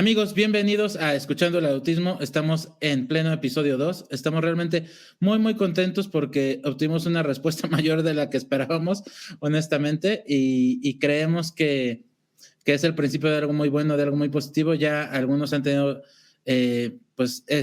Amigos, bienvenidos a Escuchando el Autismo. Estamos en pleno episodio 2. Estamos realmente muy contentos porque obtuvimos una respuesta mayor de la que esperábamos, honestamente, y creemos que es el principio de algo muy bueno, de algo muy positivo. Ya algunos han tenido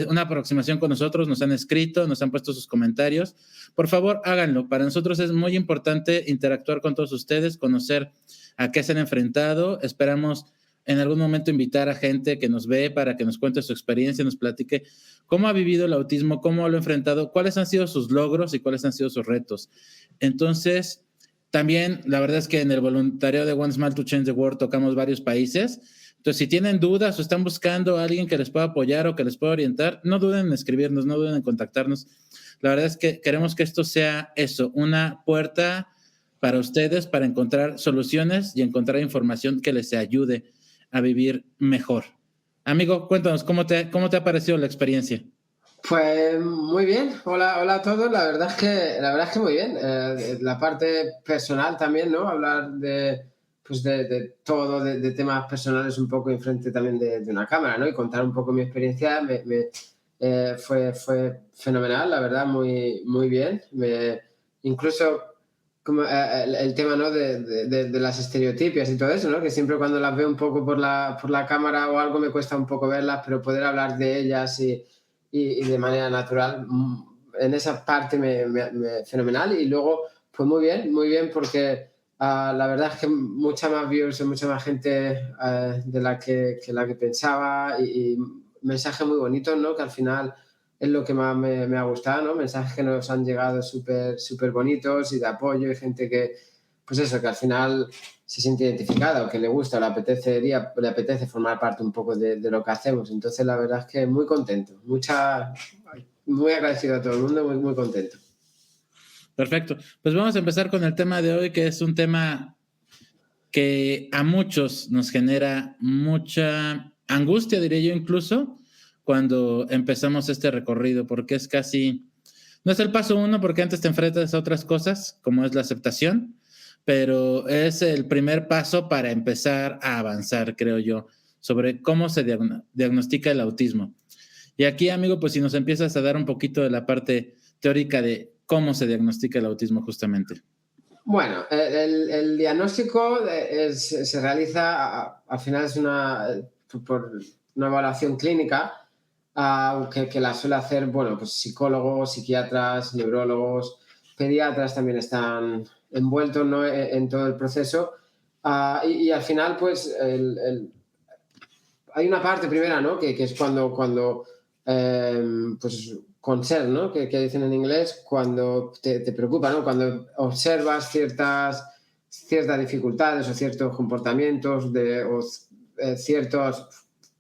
una aproximación con nosotros, nos han escrito, nos han puesto sus comentarios. Por favor, háganlo. Para nosotros es muy importante interactuar con todos ustedes, conocer a qué se han enfrentado. Esperamos en algún momento invitar a gente que nos ve para que nos cuente su experiencia, nos platique cómo ha vivido el autismo, cómo lo ha enfrentado, cuáles han sido sus logros y cuáles han sido sus retos. Entonces, también la verdad es que en el voluntariado de One Smile to Change the World tocamos varios países. Entonces, si tienen dudas o están buscando a alguien que les pueda apoyar o que les pueda orientar, no duden en escribirnos, no duden en contactarnos. La verdad es que queremos que esto sea eso, una puerta para ustedes para encontrar soluciones y encontrar información que les ayude a vivir mejor. Amigo, cuéntanos, ¿cómo te ha parecido la experiencia? Pues muy bien, hola a todos, la verdad es que muy bien. La parte personal también, ¿no? Hablar de todo, de temas personales un poco enfrente también de una cámara, ¿no? Y contar un poco mi experiencia fue fenomenal, la verdad, muy bien. Incluso como el tema, ¿no? de las estereotipias y todo eso, ¿no? Que siempre cuando las veo un poco por la cámara o algo me cuesta un poco verlas, pero poder hablar de ellas y de manera natural, en esa parte fenomenal. Y luego, pues muy bien porque la verdad es que mucha más views, mucha más gente de la que pensaba y mensajes muy bonitos, ¿no? Que al final es lo que más me ha gustado, ¿no? Mensajes que nos han llegado súper bonitos y de apoyo y gente que, pues eso, que al final se siente identificada o que le gusta, le apetece formar parte un poco de lo que hacemos. Entonces, la verdad es que muy contento, muy agradecido a todo el mundo, muy contento. Perfecto. Pues vamos a empezar con el tema de hoy, que es un tema que a muchos nos genera mucha angustia, diría yo incluso, cuando empezamos este recorrido, porque es casi, no es el paso uno, porque antes te enfrentas a otras cosas, como es la aceptación, pero es el primer paso para empezar a avanzar, creo yo, sobre cómo se diagnostica el autismo. Y aquí, amigo, pues si nos empiezas a dar un poquito de la parte teórica de cómo se diagnostica el autismo justamente. Bueno, el diagnóstico se realiza, al final es por una evaluación clínica que la suele hacer, bueno, pues psicólogos, psiquiatras, neurólogos, pediatras también están envueltos, ¿no? en todo el proceso. Y al final, pues, hay una parte primera, ¿no? Que es cuando pues, concern, ¿no? Que dicen en inglés, cuando te preocupa, ¿no? Cuando observas ciertas dificultades o ciertos comportamientos ciertos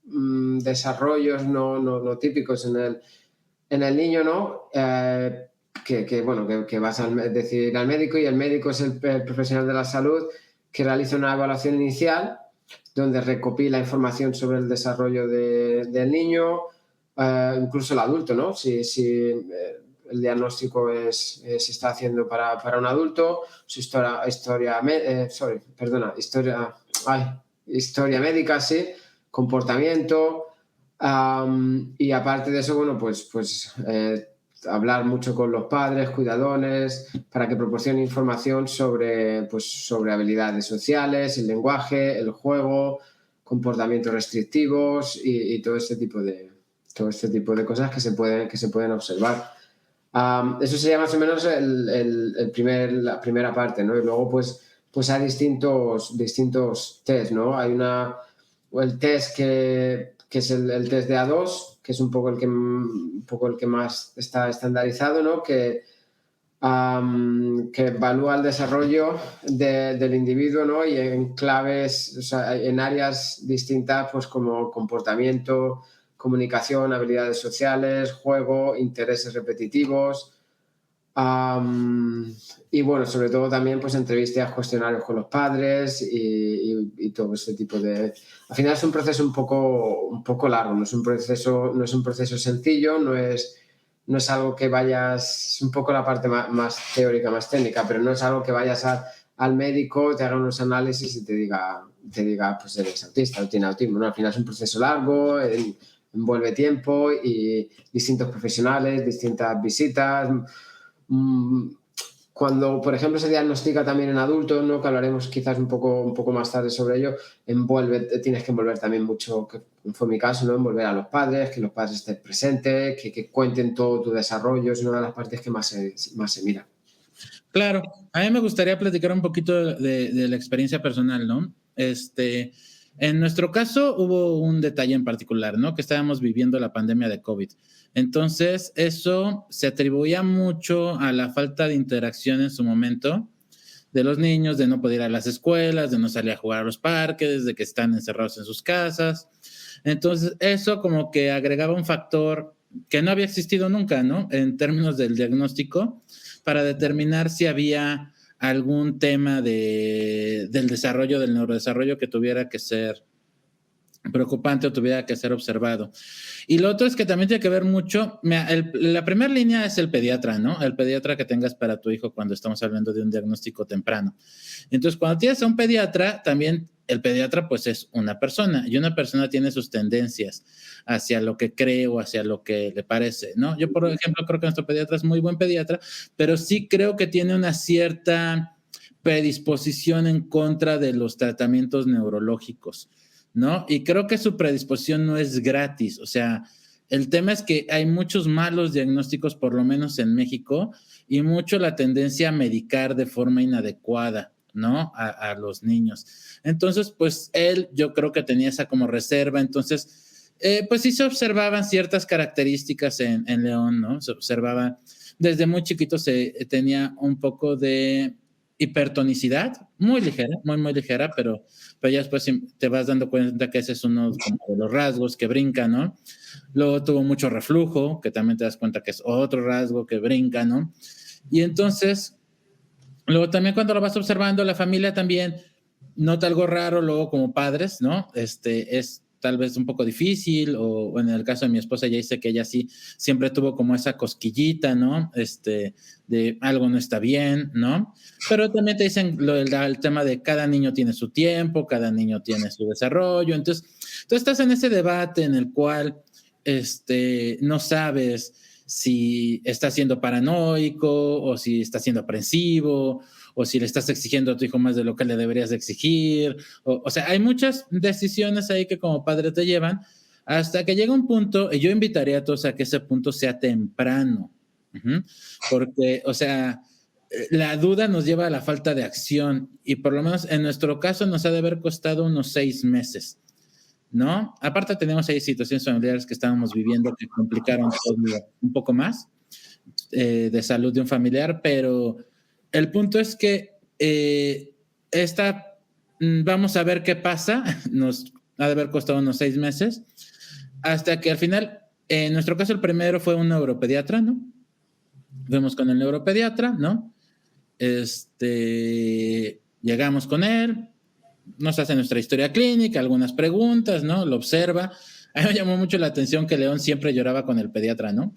desarrollos no típicos en el niño, ¿no? Que vas a decir al médico, y el médico es el profesional de la salud que realiza una evaluación inicial donde recopila información sobre el desarrollo del niño, incluso el adulto, ¿no? Si el diagnóstico se está haciendo para un adulto, su historia médica, sí, comportamiento, y aparte de eso, bueno, pues hablar mucho con los padres, cuidadores, para que proporcionen información sobre habilidades sociales, el lenguaje, el juego, comportamientos restrictivos y todo este tipo de cosas que se pueden observar. Eso sería más o menos la primera parte, ¿no? Y luego, pues hay distintos test, ¿no? Hay el test que es el test de A2, que es un poco el que más está estandarizado, ¿no? Que evalúa el desarrollo del individuo, ¿no? Y en claves, o sea, en áreas distintas, pues como comportamiento, comunicación, habilidades sociales, juego, intereses repetitivos. Y bueno, sobre todo también pues entrevistas, cuestionarios con los padres y todo este tipo de... Al final es un proceso un poco largo, no es un proceso sencillo, no es algo que vayas... Es un poco la parte más teórica, más técnica, pero no es algo que vayas al médico, te haga unos análisis y te diga pues eres autista o tiene autismo, ¿no? Al final es un proceso largo, envuelve tiempo y distintos profesionales, distintas visitas. Mm, Cuando, por ejemplo, se diagnostica también en adultos, ¿no? Que hablaremos quizás un poco más tarde sobre ello, tienes que envolver también mucho, que fue mi caso, ¿no? Envolver a los padres, que los padres estén presentes, que cuenten todo tu desarrollo, es una de las partes que más se mira. Claro, a mí me gustaría platicar un poquito de la experiencia personal, ¿no? En nuestro caso hubo un detalle en particular, ¿no? Que estábamos viviendo la pandemia de COVID. Entonces, eso se atribuía mucho a la falta de interacción en su momento de los niños, de no poder ir a las escuelas, de no salir a jugar a los parques, de que están encerrados en sus casas. Entonces, eso como que agregaba un factor que no había existido nunca, ¿no? En términos del diagnóstico, para determinar si había algún tema del desarrollo, del neurodesarrollo que tuviera que ser preocupante o tuviera que ser observado. Y lo otro es que también tiene que ver mucho, la primera línea es el pediatra, ¿no? El pediatra que tengas para tu hijo cuando estamos hablando de un diagnóstico temprano. Entonces, cuando tienes a un pediatra, también el pediatra pues es una persona y una persona tiene sus tendencias hacia lo que cree o hacia lo que le parece, ¿no? Yo, por ejemplo, creo que nuestro pediatra es muy buen pediatra, pero sí creo que tiene una cierta predisposición en contra de los tratamientos neurológicos, ¿no? Y creo que su predisposición no es gratis, o sea, el tema es que hay muchos malos diagnósticos, por lo menos en México, y mucho la tendencia a medicar de forma inadecuada, ¿no? A los niños. Entonces, pues él, yo creo que tenía esa como reserva, entonces, pues sí se observaban ciertas características en León, ¿no? Se observaba, desde muy chiquito se tenía un poco de hipertonicidad, muy ligera, muy ligera, pero ya después te vas dando cuenta que ese es uno como de los rasgos que brinca, ¿no? Luego tuvo mucho reflujo, que también te das cuenta que es otro rasgo que brinca, ¿no? Y entonces, luego también cuando lo vas observando, la familia también nota algo raro, luego como padres, ¿no? Es tal vez un poco difícil, o en el caso de mi esposa, ella dice que ella sí siempre tuvo como esa cosquillita, ¿no? De algo no está bien, ¿no? Pero también te dicen el tema de cada niño tiene su tiempo, cada niño tiene su desarrollo, entonces tú estás en ese debate en el cual no sabes si está siendo paranoico o si está siendo aprensivo o si le estás exigiendo a tu hijo más de lo que le deberías de exigir. O sea, hay muchas decisiones ahí que como padre te llevan hasta que llega un punto, y yo invitaría a todos a que ese punto sea temprano, porque, o sea, la duda nos lleva a la falta de acción y por lo menos en nuestro caso nos ha de haber costado unos 6 meses, ¿no? Aparte tenemos ahí situaciones familiares que estábamos viviendo que complicaron todo un poco más de salud de un familiar, pero el punto es que vamos a ver qué pasa, nos ha de haber costado unos 6 meses, hasta que al final, en nuestro caso el primero fue un neuropediatra, ¿no? Fuimos con el neuropediatra, ¿no? Llegamos con él, nos hace nuestra historia clínica, algunas preguntas, ¿no? Lo observa. A mí me llamó mucho la atención que León siempre lloraba con el pediatra, ¿no?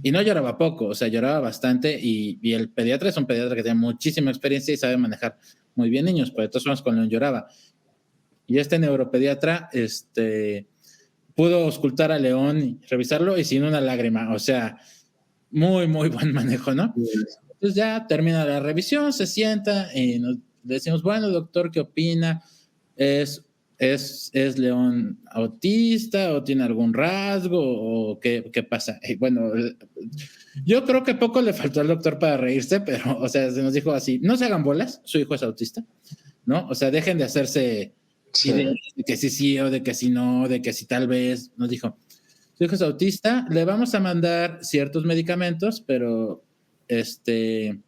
Y no lloraba poco, o sea, lloraba bastante y el pediatra es un pediatra que tiene muchísima experiencia y sabe manejar muy bien niños, pero de todas formas con León lloraba. Y este neuropediatra, pudo auscultar a León y revisarlo y sin una lágrima, o sea, muy buen manejo, ¿no? Entonces ya termina la revisión, se sienta y nos decimos, bueno, doctor, ¿qué opina? ¿Es León autista o tiene algún rasgo o qué pasa? Y bueno, yo creo que poco le faltó al doctor para reírse, pero, o sea, se nos dijo así, no se hagan bolas, su hijo es autista, ¿no? O sea, dejen de hacerse ideas de que sí o de que sí no, de que sí tal vez, nos dijo, su hijo es autista, le vamos a mandar ciertos medicamentos, pero le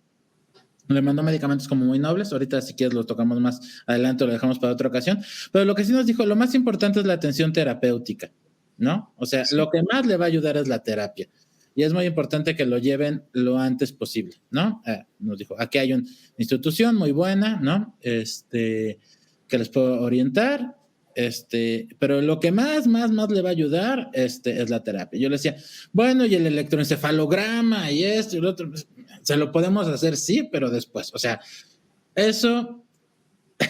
mandó medicamentos como muy nobles, ahorita si quieres los tocamos más adelante, lo dejamos para otra ocasión, pero lo que sí nos dijo, lo más importante es la atención terapéutica, ¿no? O sea, lo que más le va a ayudar es la terapia, y es muy importante que lo lleven lo antes posible, ¿no? Nos dijo, aquí hay una institución muy buena, ¿no? Que les puedo orientar, pero lo que más le va a ayudar, es la terapia. Yo le decía, bueno, y el electroencefalograma y esto y lo otro, pues, se lo podemos hacer, sí, pero después, o sea, Eso,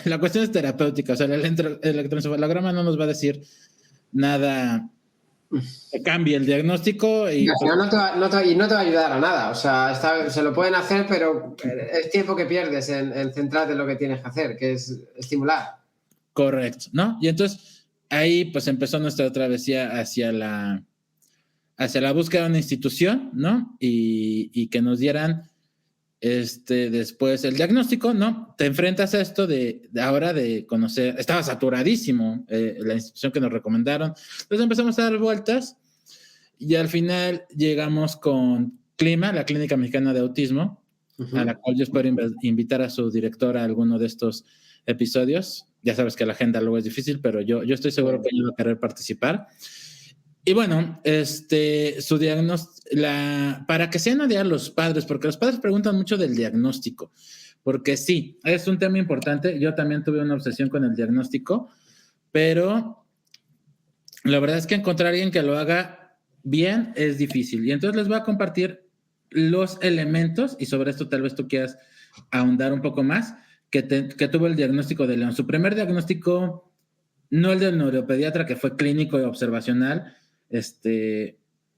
la cuestión es terapéutica, o sea, el electroencefalograma no nos va a decir nada que cambie el diagnóstico y al final no te va a ayudar a nada. O sea, se lo pueden hacer, pero es tiempo que pierdes en centrarte en lo que tienes que hacer, que es estimular. Correcto, ¿no? Y entonces ahí pues empezó nuestra travesía hacia la búsqueda de una institución, ¿no? Y que nos dieran después el diagnóstico, ¿no? Te enfrentas a esto de ahora de conocer, estaba saturadísimo la institución que nos recomendaron, entonces empezamos a dar vueltas y al final llegamos con Clima, la Clínica Mexicana de Autismo, a la cual yo espero invitar a su directora a alguno de estos episodios. Ya sabes que la agenda luego es difícil, pero yo estoy seguro que ella va a querer participar. Y bueno, su diagnóstico, para que sean a los padres, porque los padres preguntan mucho del diagnóstico, porque sí, es un tema importante. Yo también tuve una obsesión con el diagnóstico, pero la verdad es que encontrar a alguien que lo haga bien es difícil. Y entonces les voy a compartir los elementos, y sobre esto tal vez tú quieras ahondar un poco más, que tuvo el diagnóstico de León. Su primer diagnóstico, no el del neuropediatra, que fue clínico y observacional,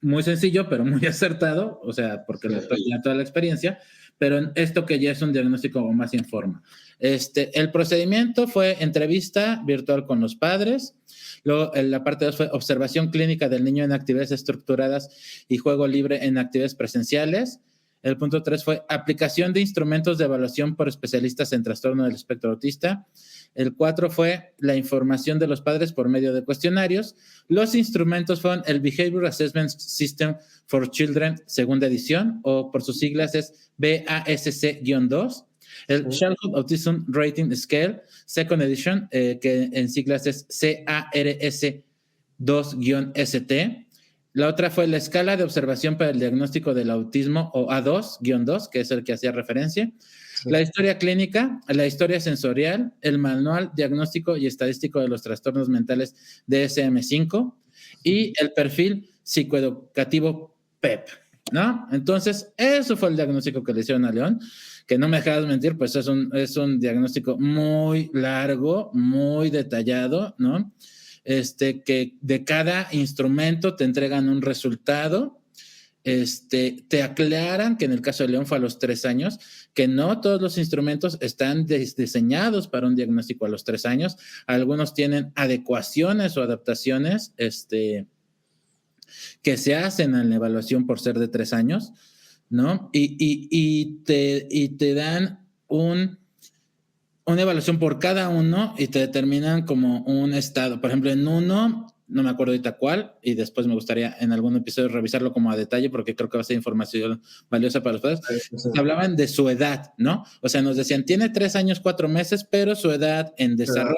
muy sencillo, pero muy acertado, o sea, porque le tenía toda la experiencia, pero esto que ya es un diagnóstico más en forma. El procedimiento fue entrevista virtual con los padres. Luego, la parte 2 fue observación clínica del niño en actividades estructuradas y juego libre en actividades presenciales. El punto 3 fue aplicación de instrumentos de evaluación por especialistas en trastorno del espectro autista. El 4 fue la información de los padres por medio de cuestionarios. Los instrumentos fueron el Behavior Assessment System for Children, segunda edición, o por sus siglas es BASC-2. El Childhood Autism Rating Scale, second edition, que en siglas es CARS-2-ST. La otra fue la escala de observación para el diagnóstico del autismo, o A2-2, que es el que hacía referencia. La historia clínica, la historia sensorial, el manual diagnóstico y estadístico de los trastornos mentales DSM-5 y el perfil psicoeducativo PEP, ¿no? Entonces, eso fue el diagnóstico que le hicieron a León, que no me dejas mentir, pues es un diagnóstico muy largo, muy detallado, ¿no? Que de cada instrumento te entregan un resultado. Te aclaran que en el caso de León fue a los 3 años, que no todos los instrumentos están diseñados para un diagnóstico a los 3 años. Algunos tienen adecuaciones o adaptaciones que se hacen en la evaluación por ser de 3 años, ¿no? Y te dan una evaluación por cada uno y te determinan como un estado. Por ejemplo, en uno, no me acuerdo ahorita cuál, y después me gustaría en algún episodio revisarlo como a detalle porque creo que va a ser información valiosa para los padres. Hablaban de su edad, ¿no? O sea, nos decían, tiene 3 años, 4 meses, pero su edad en desarrollo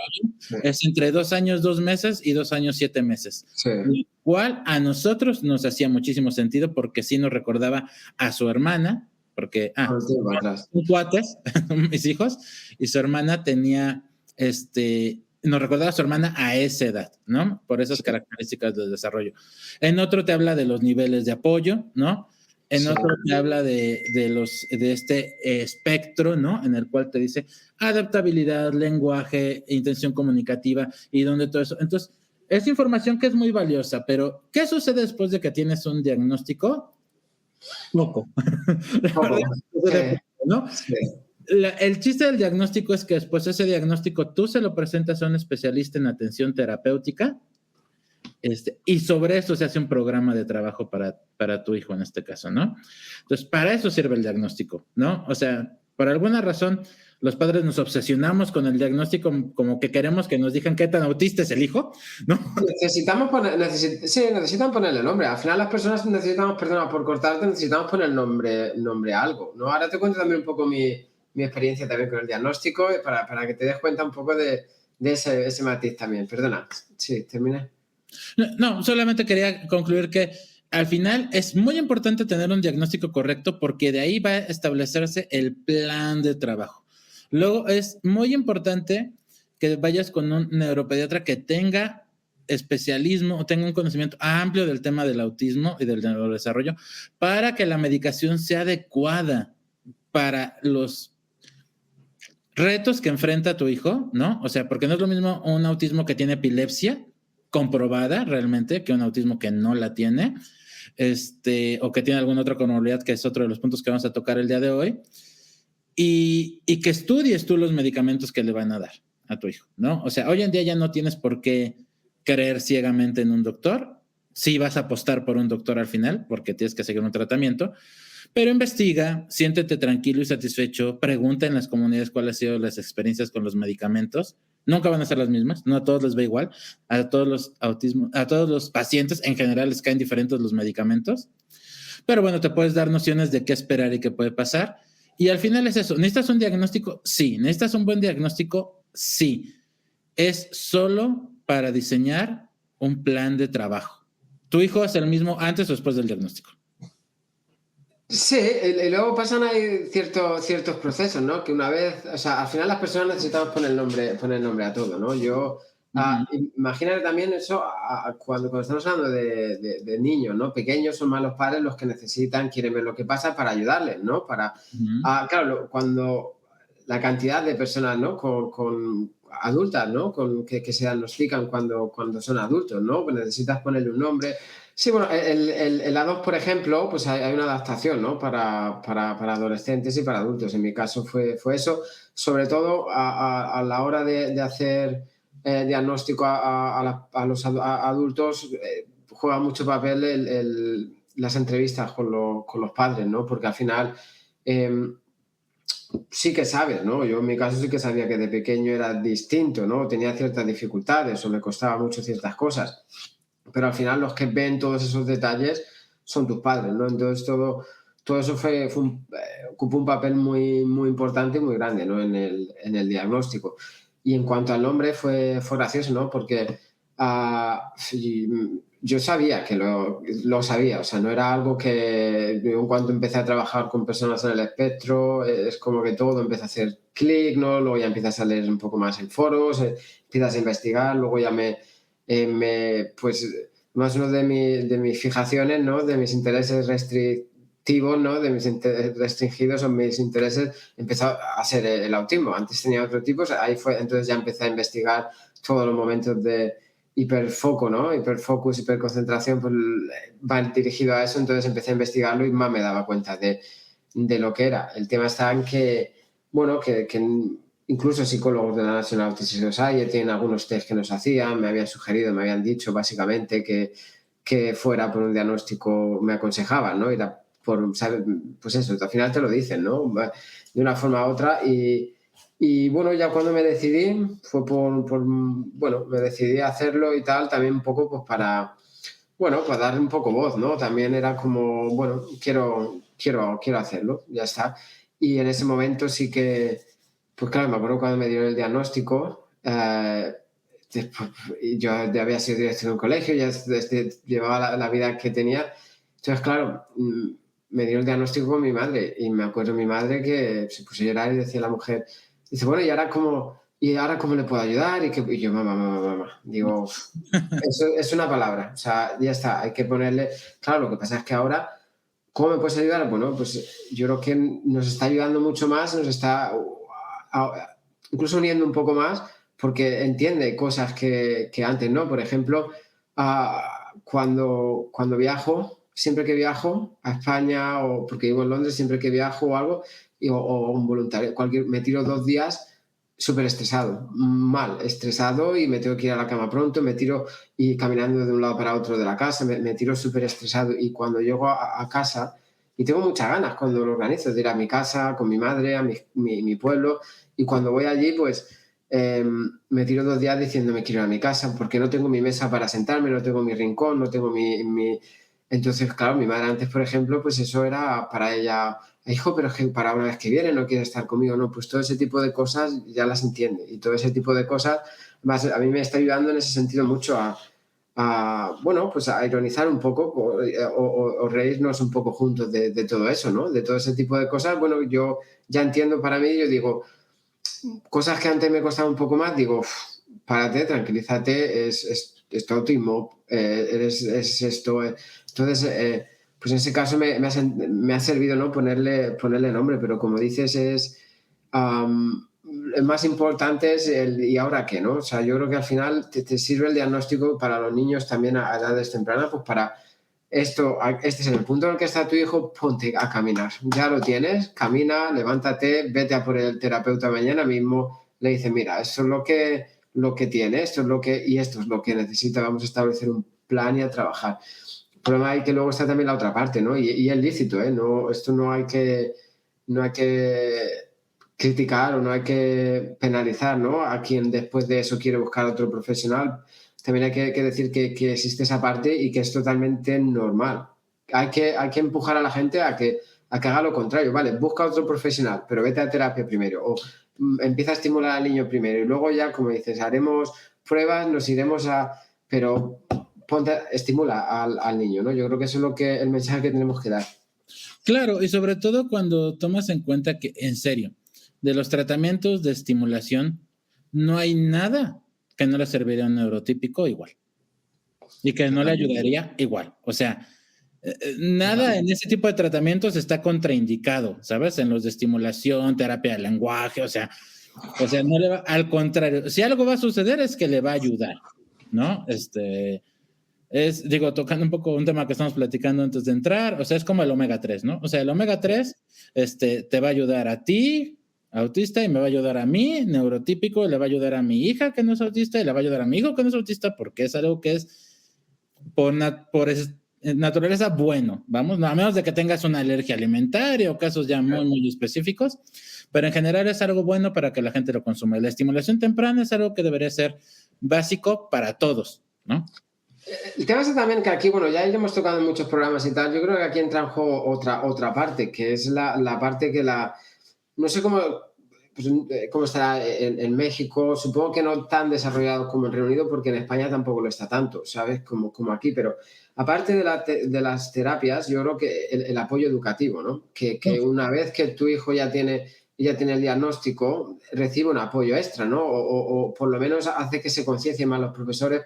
es entre 2 años, 2 meses y 2 años, 7 meses. Lo cual a nosotros nos hacía muchísimo sentido porque sí nos recordaba a su hermana, porque son cuates, mis hijos, y su hermana tenía, nos recordaba a su hermana a esa edad, ¿no? Por esas características del desarrollo. En otro te habla de los niveles de apoyo, ¿no? En otro te habla de este espectro, ¿no? En el cual te dice adaptabilidad, lenguaje, intención comunicativa y donde todo eso. Entonces, es información que es muy valiosa, pero ¿qué sucede después de que tienes un diagnóstico? Poco. ¿No? Sí. El chiste del diagnóstico es que después ese diagnóstico tú se lo presentas a un especialista en atención terapéutica y sobre eso se hace un programa de trabajo para tu hijo en este caso, ¿no? Entonces, para eso sirve el diagnóstico, ¿no? O sea, por alguna razón los padres nos obsesionamos con el diagnóstico como que queremos que nos digan qué tan autista es el hijo, ¿no? Necesitan ponerle nombre. Al final las personas necesitamos, perdona por cortarte, necesitamos poner nombre a algo, ¿no? Ahora te cuento también un poco mi experiencia también con el diagnóstico para que te des cuenta un poco de ese matiz también. Perdona, sí, terminé. No, solamente quería concluir que al final es muy importante tener un diagnóstico correcto porque de ahí va a establecerse el plan de trabajo. Luego es muy importante que vayas con un neuropediatra que tenga especialismo o tenga un conocimiento amplio del tema del autismo y del neurodesarrollo para que la medicación sea adecuada para los retos que enfrenta tu hijo, ¿no? O sea, porque no es lo mismo un autismo que tiene epilepsia comprobada realmente que un autismo que no la tiene, o que tiene alguna otra comorbilidad, que es otro de los puntos que vamos a tocar el día de hoy, y que estudies tú los medicamentos que le van a dar a tu hijo, ¿no? O sea, hoy en día ya no tienes por qué creer ciegamente en un doctor. Sí vas a apostar por un doctor al final, porque tienes que seguir un tratamiento, pero investiga, siéntete tranquilo y satisfecho, pregunta en las comunidades cuáles han sido las experiencias con los medicamentos. Nunca van a ser las mismas, no a todos les va igual, a todos los pacientes en general les caen diferentes los medicamentos, pero bueno, te puedes dar nociones de qué esperar y qué puede pasar. Y al final es eso, ¿necesitas un diagnóstico? Sí. ¿Necesitas un buen diagnóstico? Sí. Es solo para diseñar un plan de trabajo. ¿Tu hijo es el mismo antes o después del diagnóstico? Sí, y luego pasan ahí ciertos procesos, ¿no? Que una vez, o sea, al final las personas necesitamos poner nombre a todo, ¿no? Ujú, Imagínate también eso cuando estamos hablando de niños, ¿no? Pequeños son más los padres los que necesitan, quieren ver lo que pasa para ayudarles, ¿no? ujú, Claro, cuando la cantidad de personas, ¿no? Con adultas, ¿no? Que se diagnostican cuando son adultos, ¿no? Pues necesitas ponerle un nombre. Sí, bueno, el A2, por ejemplo, pues hay una adaptación, ¿no? Para adolescentes y para adultos. En mi caso fue eso, sobre todo a la hora de hacer diagnóstico a los adultos, juega mucho papel las entrevistas con los padres, ¿no? Porque al final em, sí que sabes, ¿no? Yo en mi caso sí que sabía que de pequeño era distinto, ¿no? Tenía ciertas dificultades o me costaba mucho ciertas cosas, pero al final los que ven todos esos detalles son tus padres, ¿no? Entonces todo eso ocupó un papel muy importante y muy grande, ¿no? En el diagnóstico. Y en cuanto al nombre fue gracioso, ¿no? Porque sí, yo sabía que lo sabía, o sea, no era algo que yo en cuanto empecé a trabajar con personas en el espectro, es como que todo empieza a hacer clic, ¿no? Luego ya empiezas a leer un poco más en foros, empiezas a investigar, luego ya pues más uno de mis fijaciones, ¿no? De mis intereses restrictivos, ¿no? De mis restringidos o mis intereses, empezó a ser el autismo. Antes tenía otros tipos, ahí fue, entonces ya empecé a investigar todos los momentos de hiperfoco, ¿no? Hiperfocus, hiperconcentración, pues van dirigido a eso, entonces empecé a investigarlo y más me daba cuenta de lo que era. El tema está en que, bueno, que incluso psicólogos de la National Autism Society tienen algunos test que nos hacían, me habían sugerido, me habían dicho básicamente que fuera por un diagnóstico, me aconsejaban, ¿no? Era por, ¿sabes? Pues eso, al final te lo dicen, ¿no? De una forma u otra y bueno, ya cuando me decidí, fue bueno, me decidí a hacerlo y tal, también un poco pues bueno, para darle un poco voz, ¿no? También era como, bueno, quiero hacerlo, ya está. Y en ese momento sí que, pues claro, me acuerdo cuando me dieron el diagnóstico, después, yo ya había sido director de un colegio, ya llevaba la vida que tenía. Entonces, claro, me dieron el diagnóstico con mi madre y me acuerdo de mi madre que se puso a llorar y decía a la mujer, dice, bueno, ¿y ahora cómo le puedo ayudar? Y yo, mamá, digo, eso es una palabra, o sea, ya está, hay que ponerle, claro, lo que pasa es que ahora, ¿cómo me puedes ayudar? Bueno, pues yo creo que nos está ayudando mucho más, nos está incluso uniendo un poco más, porque entiende cosas que antes, ¿no? Por ejemplo, cuando viajo, siempre que viajo a España, o porque vivo en Londres, siempre que viajo o algo, o un voluntario, me tiro 2 días súper estresado, mal, estresado y me tengo que ir a la cama pronto, me tiro y caminando de un lado para otro de la casa, me tiro súper estresado y cuando llego a casa, y tengo muchas ganas cuando lo organizo, de ir a mi casa, con mi madre, a mi pueblo, y cuando voy allí, pues me tiro 2 días diciendo me quiero ir a mi casa porque no tengo mi mesa para sentarme, no tengo mi rincón, no tengo Entonces, claro, mi madre antes, por ejemplo, pues eso era para ella, hijo, pero es que para una vez que viene no quiere estar conmigo, no, pues todo ese tipo de cosas ya las entiende y todo ese tipo de cosas, más, a mí me está ayudando en ese sentido mucho bueno, pues a ironizar un poco o reírnos un poco juntos de todo eso, ¿no? De todo ese tipo de cosas. Bueno, yo ya entiendo para mí, yo digo, cosas que antes me costaban un poco más, digo, párate, tranquilízate, es tu autismo, es esto. Entonces, pues en ese caso me ha servido, ¿no? Ponerle nombre, pero como dices, más importante es ¿y ahora qué, no? O sea, yo creo que al final te sirve el diagnóstico para los niños también a edades tempranas, pues para este es el punto en el que está tu hijo, ponte a caminar. Ya lo tienes, camina, levántate, vete a por el terapeuta mañana mismo, le dice, mira, esto es lo que tiene, y esto es lo que necesita, vamos a establecer un plan y a trabajar. El problema es que luego está también la otra parte, ¿no? Y es lícito, ¿eh? No, esto no hay que criticar o no hay que penalizar, ¿no? A quien después de eso quiere buscar otro profesional. También hay que decir que existe esa parte y que es totalmente normal. Hay que empujar a la gente a que haga lo contrario, ¿vale? Busca otro profesional, pero vete a terapia primero o empieza a estimular al niño primero y luego ya, como dices, haremos pruebas, nos iremos a... Pero estimula al niño, ¿no? Yo creo que eso es el mensaje que tenemos que dar. Claro, y sobre todo cuando tomas en cuenta que, en serio, de los tratamientos de estimulación, no hay nada que no le serviría a un neurotípico igual. Y que no le ayudaría igual. O sea, nada en ese tipo de tratamientos está contraindicado, ¿sabes? En los de estimulación, terapia del lenguaje, o sea, no le va, al contrario, si algo va a suceder es que le va a ayudar, ¿no? Digo, tocando un poco un tema que estamos platicando antes de entrar, o sea, es como el omega 3, ¿no? O sea, el omega 3 te va a ayudar a ti, autista, y me va a ayudar a mí, neurotípico, y le va a ayudar a mi hija que no es autista, y le va a ayudar a mi hijo que no es autista, porque es algo que es por naturaleza bueno, vamos, a menos de que tengas una alergia alimentaria o casos ya muy, muy específicos, pero en general es algo bueno para que la gente lo consuma. Y la estimulación temprana es algo que debería ser básico para todos, ¿no? El tema es también que aquí, bueno, ya iremos tocando en muchos programas y tal, yo creo que aquí entra en juego otra parte, que es la parte que no sé cómo estará en México, supongo que no tan desarrollado como en Reino Unido, porque en España tampoco lo está tanto, ¿sabes? Como aquí, pero aparte de las terapias, yo creo que el apoyo educativo, ¿no? Que una vez que tu hijo ya tiene el diagnóstico, recibe un apoyo extra, ¿no? O por lo menos hace que se conciencien más los profesores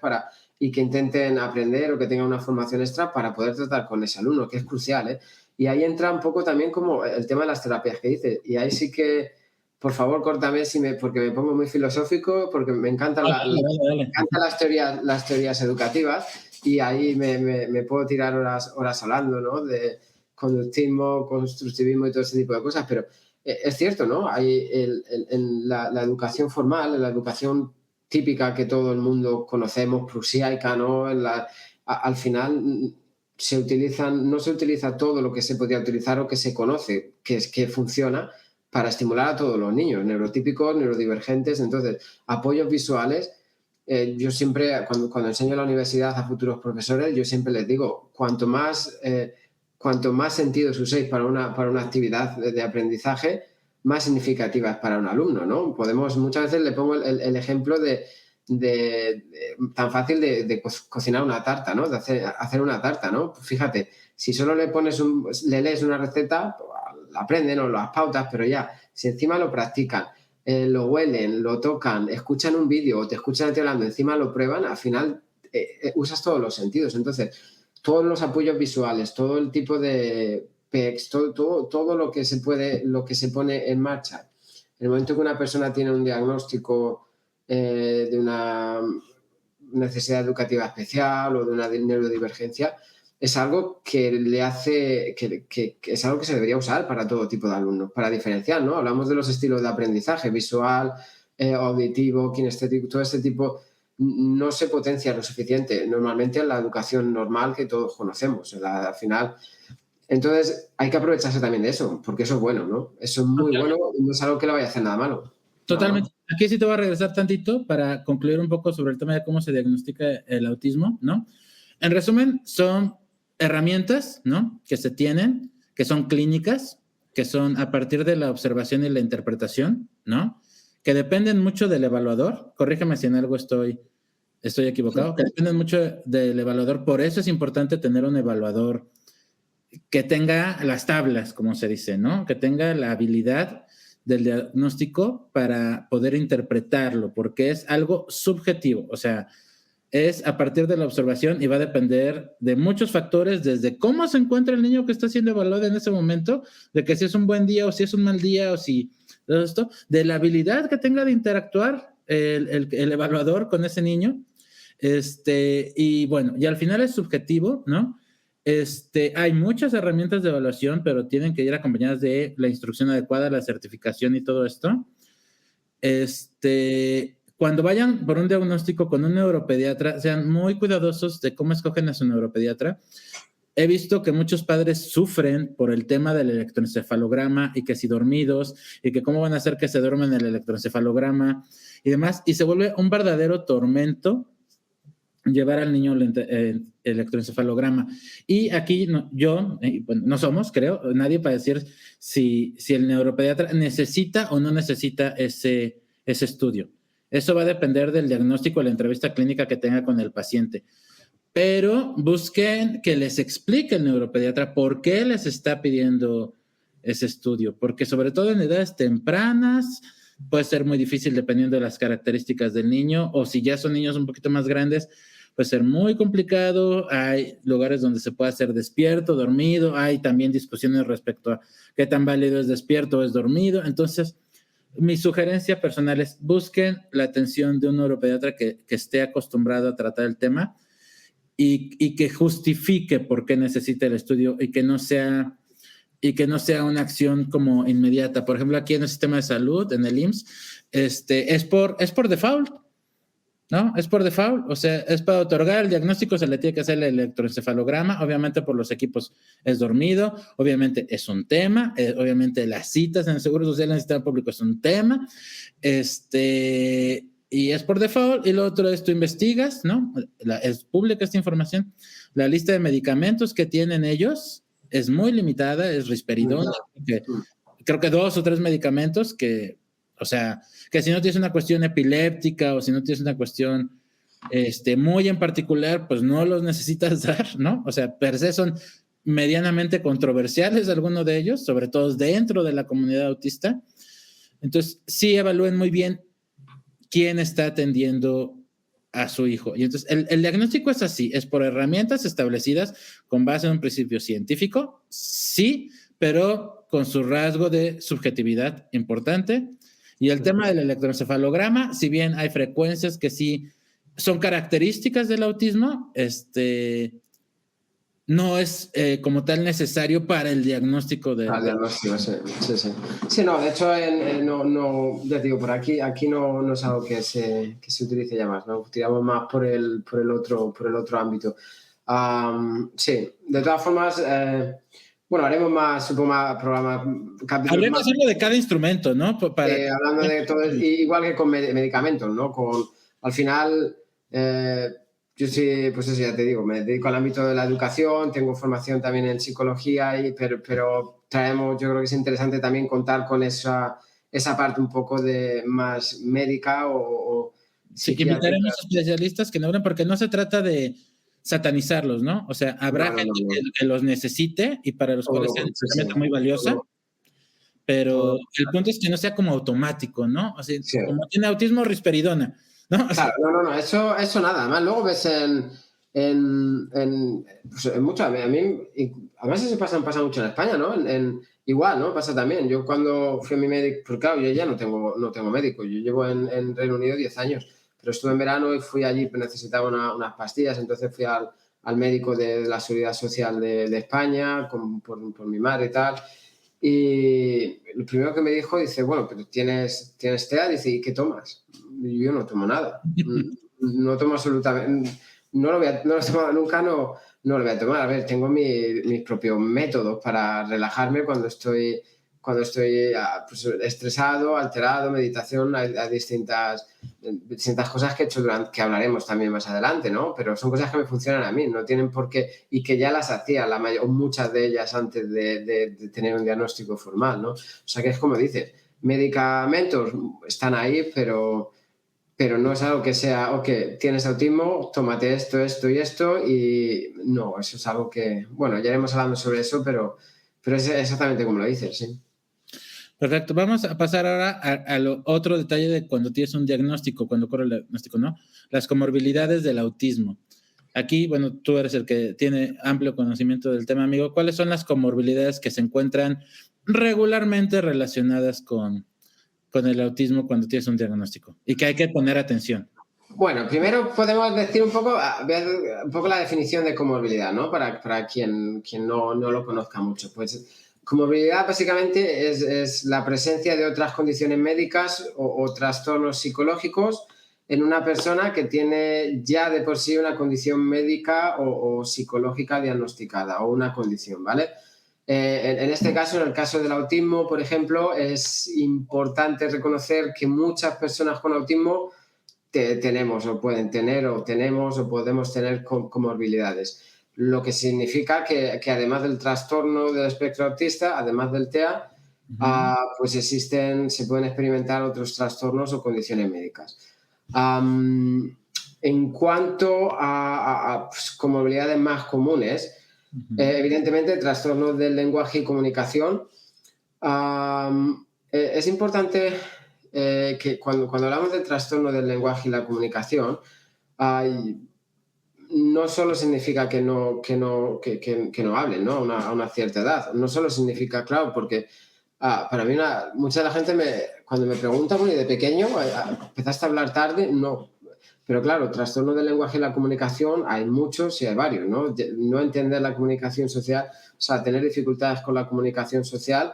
y que intenten aprender o que tengan una formación extra para poder tratar con ese alumno, que es crucial, ¿eh? Y ahí entra un poco también como el tema de las terapias que dices. Y ahí sí que, por favor, córtame porque me pongo muy filosófico, porque me encantan, me encantan las teorías educativas y ahí me puedo tirar horas hablando, ¿no? De conductismo, constructivismo y todo ese tipo de cosas, pero es cierto, ¿no? Hay en la educación formal, en la educación típica que todo el mundo conocemos, prusiaica, ¿no? Al final no se utiliza todo lo que se podría utilizar o que se conoce, que funciona para estimular a todos los niños, neurotípicos, neurodivergentes. Entonces, apoyos visuales. Yo siempre, cuando enseño en la universidad a futuros profesores, yo siempre les digo, cuanto más sentidos uséis para una actividad de aprendizaje, más significativa es para un alumno, ¿no? Muchas veces le pongo el ejemplo tan fácil de cocinar una tarta, ¿no? De hacer una tarta, ¿no? Fíjate, si solo le lees una receta, la aprenden o las pautas, pero ya, si encima lo practican, lo huelen, lo tocan, escuchan un vídeo o te escuchan a ti hablando, encima lo prueban, al final usas todos los sentidos. Entonces, todos los apoyos visuales, todo el tipo de PECs, todo lo que se pone en marcha. En el momento que una persona tiene un diagnóstico de una necesidad educativa especial o de una neurodivergencia, es algo que es algo que se debería usar para todo tipo de alumnos, para diferenciar, ¿no? Hablamos de los estilos de aprendizaje, visual, auditivo, kinestético, todo este tipo no se potencia lo suficiente normalmente en la educación normal que todos conocemos. Al final, entonces hay que aprovecharse también de eso, porque eso es bueno, ¿no? Eso es muy bueno y no es algo que le vaya a hacer nada malo. Totalmente. Aquí sí te voy a regresar tantito para concluir un poco sobre el tema de cómo se diagnostica el autismo, ¿no? En resumen, son herramientas, ¿no? Que se tienen, que son clínicas, que son a partir de la observación y la interpretación, ¿no? Que dependen mucho del evaluador. Corrígeme si en algo estoy equivocado. Que dependen mucho del evaluador. Por eso es importante tener un evaluador que tenga las tablas, como se dice, ¿no? Que tenga la habilidad del diagnóstico para poder interpretarlo, porque es algo subjetivo, o sea, es a partir de la observación y va a depender de muchos factores, desde cómo se encuentra el niño que está siendo evaluado en ese momento, de que si es un buen día o si es un mal día, o si todo esto, de la habilidad que tenga de interactuar el evaluador con ese niño. Y bueno, y al final es subjetivo, ¿no? Hay muchas herramientas de evaluación, pero tienen que ir acompañadas de la instrucción adecuada, la certificación y todo esto. Cuando vayan por un diagnóstico con un neuropediatra, sean muy cuidadosos de cómo escogen a su neuropediatra. He visto que muchos padres sufren por el tema del electroencefalograma y que si dormidos y que cómo van a hacer que se duermen el electroencefalograma y demás, y se vuelve un verdadero tormento llevar al niño el electroencefalograma. Y aquí bueno, no somos, creo, nadie para decir si el neuropediatra necesita o no necesita ese estudio. Eso va a depender del diagnóstico, la entrevista clínica que tenga con el paciente. Pero busquen que les explique el neuropediatra por qué les está pidiendo ese estudio, porque sobre todo en edades tempranas puede ser muy difícil dependiendo de las características del niño, o si ya son niños un poquito más grandes, puede ser muy complicado. Hay lugares donde se puede hacer despierto, dormido, hay también discusiones respecto a qué tan válido es despierto o es dormido. Entonces, mi sugerencia personal es busquen la atención de un neuropediatra que esté acostumbrado a tratar el tema y que justifique por qué necesita el estudio y que no sea una acción como inmediata. Por ejemplo, aquí en el sistema de salud, en el IMSS, es por default, ¿no? Es por default, o sea, es para otorgar el diagnóstico, se le tiene que hacer el electroencefalograma, obviamente por los equipos es dormido, obviamente es un tema, obviamente las citas en el Seguro Social en el sistema público es un tema, y es por default, y lo otro es tú investigas, ¿no? Es pública esta información. La lista de medicamentos que tienen ellos es muy limitada, es risperidona, creo que 2 o 3 medicamentos que, o sea, que si no tienes una cuestión epiléptica o si no tienes una cuestión muy en particular, pues no los necesitas dar, ¿no? O sea, per se son medianamente controversiales algunos de ellos, sobre todo dentro de la comunidad autista. Entonces, sí evalúen muy bien quién está atendiendo a su hijo. Y entonces, el diagnóstico es así, es por herramientas establecidas con base en un principio científico, sí, pero con su rasgo de subjetividad importante. Y el tema del electroencefalograma, si bien hay frecuencias que sí son características del autismo, no es como tal necesario para el diagnóstico de... diagnóstico, sí. Sí, no, de hecho, no, ya te digo, por aquí no es algo que se utilice ya más, ¿no? Tiramos más por el otro ámbito. Sí, de todas formas, bueno, haremos más, supongo, más programas, capítulos Habremos más. algo de cada instrumento, ¿no? Hablando de todo, igual que con medicamentos, ¿no? Al final, yo sí, pues eso ya te digo, me dedico al ámbito de la educación, tengo formación también en psicología, pero traemos, yo creo que es interesante también contar con esa parte un poco de más médica o sí, invitaremos especialistas que no hablen, porque no se trata de satanizarlos, ¿no? O sea, habrá gente que los necesite y para los cuales sea una herramienta muy valiosa, pero el punto es que no sea como automático, ¿no? O sea, como tiene autismo, risperidona, ¿no? O sea, claro, no, eso nada. Además, luego ves pues mucho, además eso pasa mucho en España, ¿no? Igual, ¿no? Pasa también. Yo cuando fui a mi médico, porque claro, yo ya no tengo médico, yo llevo en Reino Unido 10 años, pero estuve en verano y fui allí, necesitaba unas pastillas, entonces fui al médico de la Seguridad Social de España, por mi madre y tal. Y lo primero que me dijo, dice, bueno, pero tienes TEA, dice, ¿y qué tomas? Y yo no tomo nada, no tomo absolutamente, no lo he tomado nunca, no lo voy a tomar. A ver, tengo mis propios métodos para relajarme cuando estoy pues, estresado, alterado, meditación, hay distintas cosas que he hecho que hablaremos también más adelante, ¿no? Pero son cosas que me funcionan a mí, no tienen por qué, y que ya las hacía muchas de ellas antes de tener un diagnóstico formal, ¿no? O sea que es como dices, medicamentos están ahí, pero no es algo que sea, ok, tienes autismo, tómate esto, esto y esto, y no, eso es algo que, bueno, ya iremos hablando sobre eso, pero es exactamente como lo dices, sí. Perfecto. Vamos a pasar ahora a lo otro detalle de cuando tienes un diagnóstico, cuando ocurre el diagnóstico, ¿no? Las comorbilidades del autismo. Aquí, bueno, tú eres el que tiene amplio conocimiento del tema, amigo. ¿Cuáles son las comorbilidades que se encuentran regularmente relacionadas con con el autismo cuando tienes un diagnóstico y que hay que poner atención? Bueno, primero podemos decir un poco, un poco la definición de comorbilidad, ¿no? Para quien no lo conozca mucho. Pues comorbilidad básicamente es la presencia de otras condiciones médicas o trastornos psicológicos en una persona que tiene ya de por sí una condición médica o psicológica diagnosticada o una condición, ¿vale? En este caso, en el caso del autismo, por ejemplo, es importante reconocer que muchas personas con autismo tenemos o pueden tener o tenemos o podemos tener comorbilidades. Lo que significa que además del trastorno del espectro autista, además del TEA, pues se pueden experimentar otros trastornos o condiciones médicas. En cuanto a pues, comorbilidades más comunes, evidentemente trastornos del lenguaje y comunicación. Es importante que cuando hablamos del trastorno del lenguaje y la comunicación, no solo significa que no hablen, ¿no? A una cierta edad. No solo significa, claro, porque para mí mucha de la gente cuando me pregunta, bueno, ¿y de pequeño empezaste a hablar tarde? No. Pero claro, trastorno del lenguaje y la comunicación hay muchos y hay varios, ¿no? No entender la comunicación social, o sea, tener dificultades con la comunicación social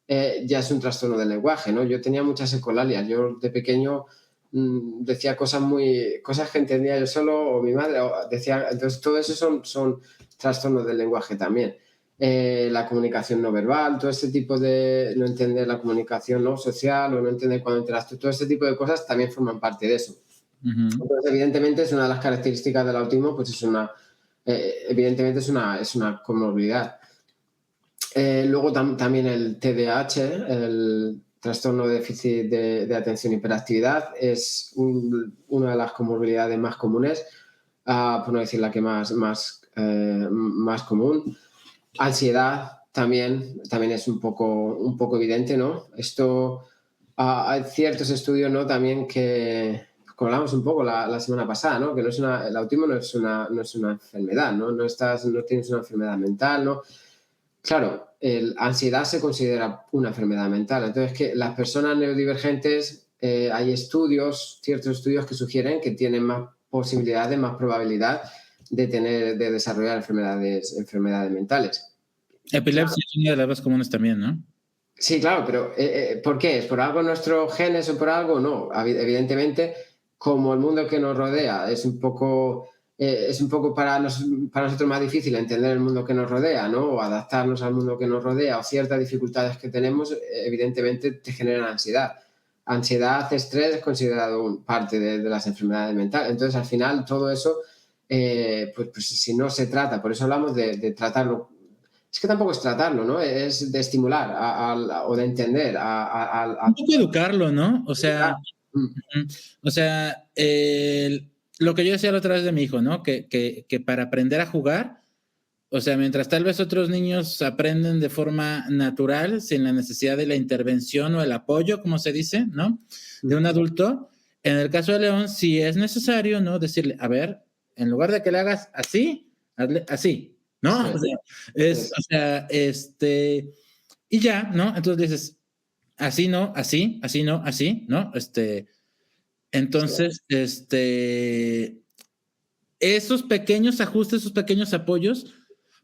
ya es un trastorno del lenguaje, ¿no? Yo tenía muchas ecolalias. Yo de pequeño decía cosas que entendía yo solo o mi madre decía. Entonces, todo eso son trastornos del lenguaje también. La comunicación no verbal, todo este tipo de no entender la comunicación no social o no entender cuando interactúas, todo este tipo de cosas también forman parte de eso. Entonces, evidentemente, es una de las características del autismo, pues evidentemente es una comorbilidad. Luego también el TDAH, el trastorno de déficit de atención y hiperactividad, es una de las comorbilidades más comunes, por no decir la que más común. Ansiedad también es un poco evidente, ¿no? Esto, hay ciertos estudios, ¿no? También como hablamos un poco la semana pasada, ¿no? Que el autismo no es una enfermedad, ¿no? No tienes una enfermedad mental, ¿no? Claro, ansiedad se considera una enfermedad mental. Entonces, que las personas neurodivergentes, hay ciertos estudios que sugieren que tienen más posibilidades, más probabilidad de desarrollar enfermedades mentales. Epilepsia es una de las más comunes también, ¿no? Sí, claro, pero ¿por qué? ¿Es por algo nuestros genes o por algo? No, evidentemente, como el mundo que nos rodea es un poco para nosotros más difícil entender el mundo que nos rodea, ¿no? O adaptarnos al mundo que nos rodea, o ciertas dificultades que tenemos, evidentemente te generan ansiedad. Ansiedad, estrés es considerado parte de las enfermedades mentales. Entonces, al final, todo eso, pues si no se trata, por eso hablamos de tratarlo. Es que tampoco es tratarlo, ¿no? Es de estimular o de entender. Un poco educarlo, ¿no? O sea, lo que yo decía la otra vez de mi hijo, ¿no? Que para aprender a jugar, o sea, mientras tal vez otros niños aprenden de forma natural, sin la necesidad de la intervención o el apoyo, como se dice, ¿no? De un adulto, en el caso de León, si es necesario, ¿no? Decirle, a ver, en lugar de que le hagas así, hazle así. ¿No? Sí. Y ya, ¿no? Entonces dices, así no, así no, así, ¿no? Entonces, esos pequeños ajustes, esos pequeños apoyos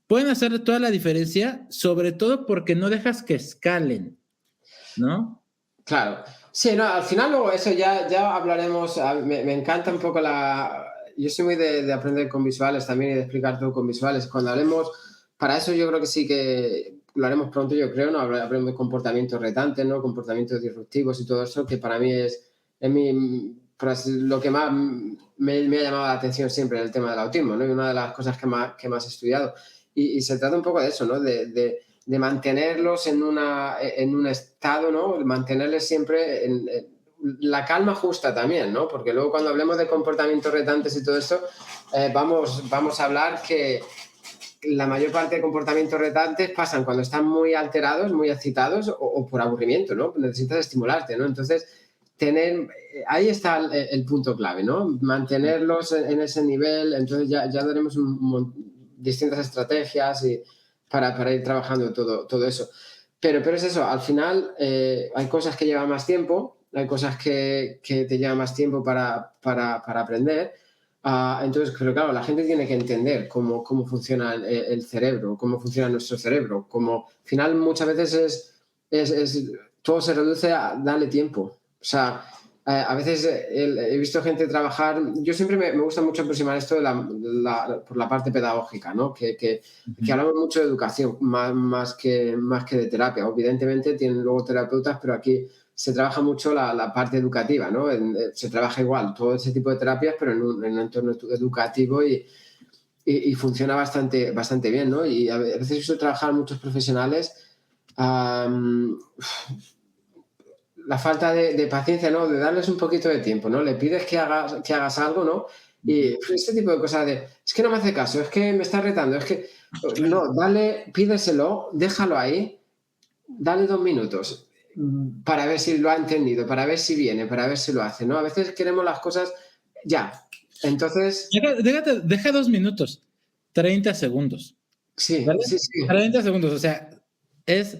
pueden hacer toda la diferencia, sobre todo porque no dejas que escalen, ¿no? Claro. Sí, no, al final luego eso ya hablaremos. Me encanta un poco yo soy muy de aprender con visuales también y de explicar todo con visuales. Cuando hablemos, para eso yo creo que sí que lo haremos pronto, yo creo, ¿no? Hablemos de comportamientos retantes, ¿no? Comportamientos disruptivos y todo eso, que para mí es lo que más me ha llamado la atención siempre en el tema del autismo, ¿no? Y una de las cosas que más he estudiado. Y se trata un poco de eso, ¿no? De mantenerlos en un estado, ¿no? Mantenerles siempre en la calma justa también, ¿no? Porque luego cuando hablemos de comportamientos retantes y todo esto, vamos a hablar que la mayor parte de comportamientos retantes pasan cuando están muy alterados, muy excitados o por aburrimiento, ¿no? Necesitas estimularte, ¿no? Entonces, ahí está el punto clave, ¿no? Mantenerlos en ese nivel. Entonces ya daremos distintas estrategias para ir trabajando todo eso. pero es eso, al final hay cosas que llevan más tiempo, hay cosas que te llevan más tiempo para aprender. Entonces, pero claro, la gente tiene que entender cómo funciona el cerebro, cómo funciona nuestro cerebro. Como, al final, muchas veces todo se reduce a darle tiempo. O sea, a veces he visto gente trabajar. Yo siempre me gusta mucho aproximar esto por la parte pedagógica, ¿no? Que Ujú. hablamos mucho de educación, más que de terapia. Evidentemente tienen luego terapeutas, pero aquí se trabaja mucho la parte educativa, ¿no? Se trabaja igual todo ese tipo de terapias, pero en un entorno educativo y funciona bastante bien, ¿no? Y a veces he visto trabajar muchos profesionales. um, la falta de paciencia, ¿no? De darles un poquito de tiempo, ¿no? Le pides que hagas algo, ¿no? Y pues, este tipo de cosas es que no me hace caso, es que me está retando, es que, Claro. no, dale, pídeselo, déjalo ahí, dale 2 minutos para ver si lo ha entendido, para ver si viene, para ver si lo hace, ¿no? A veces queremos las cosas ya. Entonces, Deja 2 minutos, 30 segundos, sí, ¿vale? sí, sí, 30 segundos, o sea, es...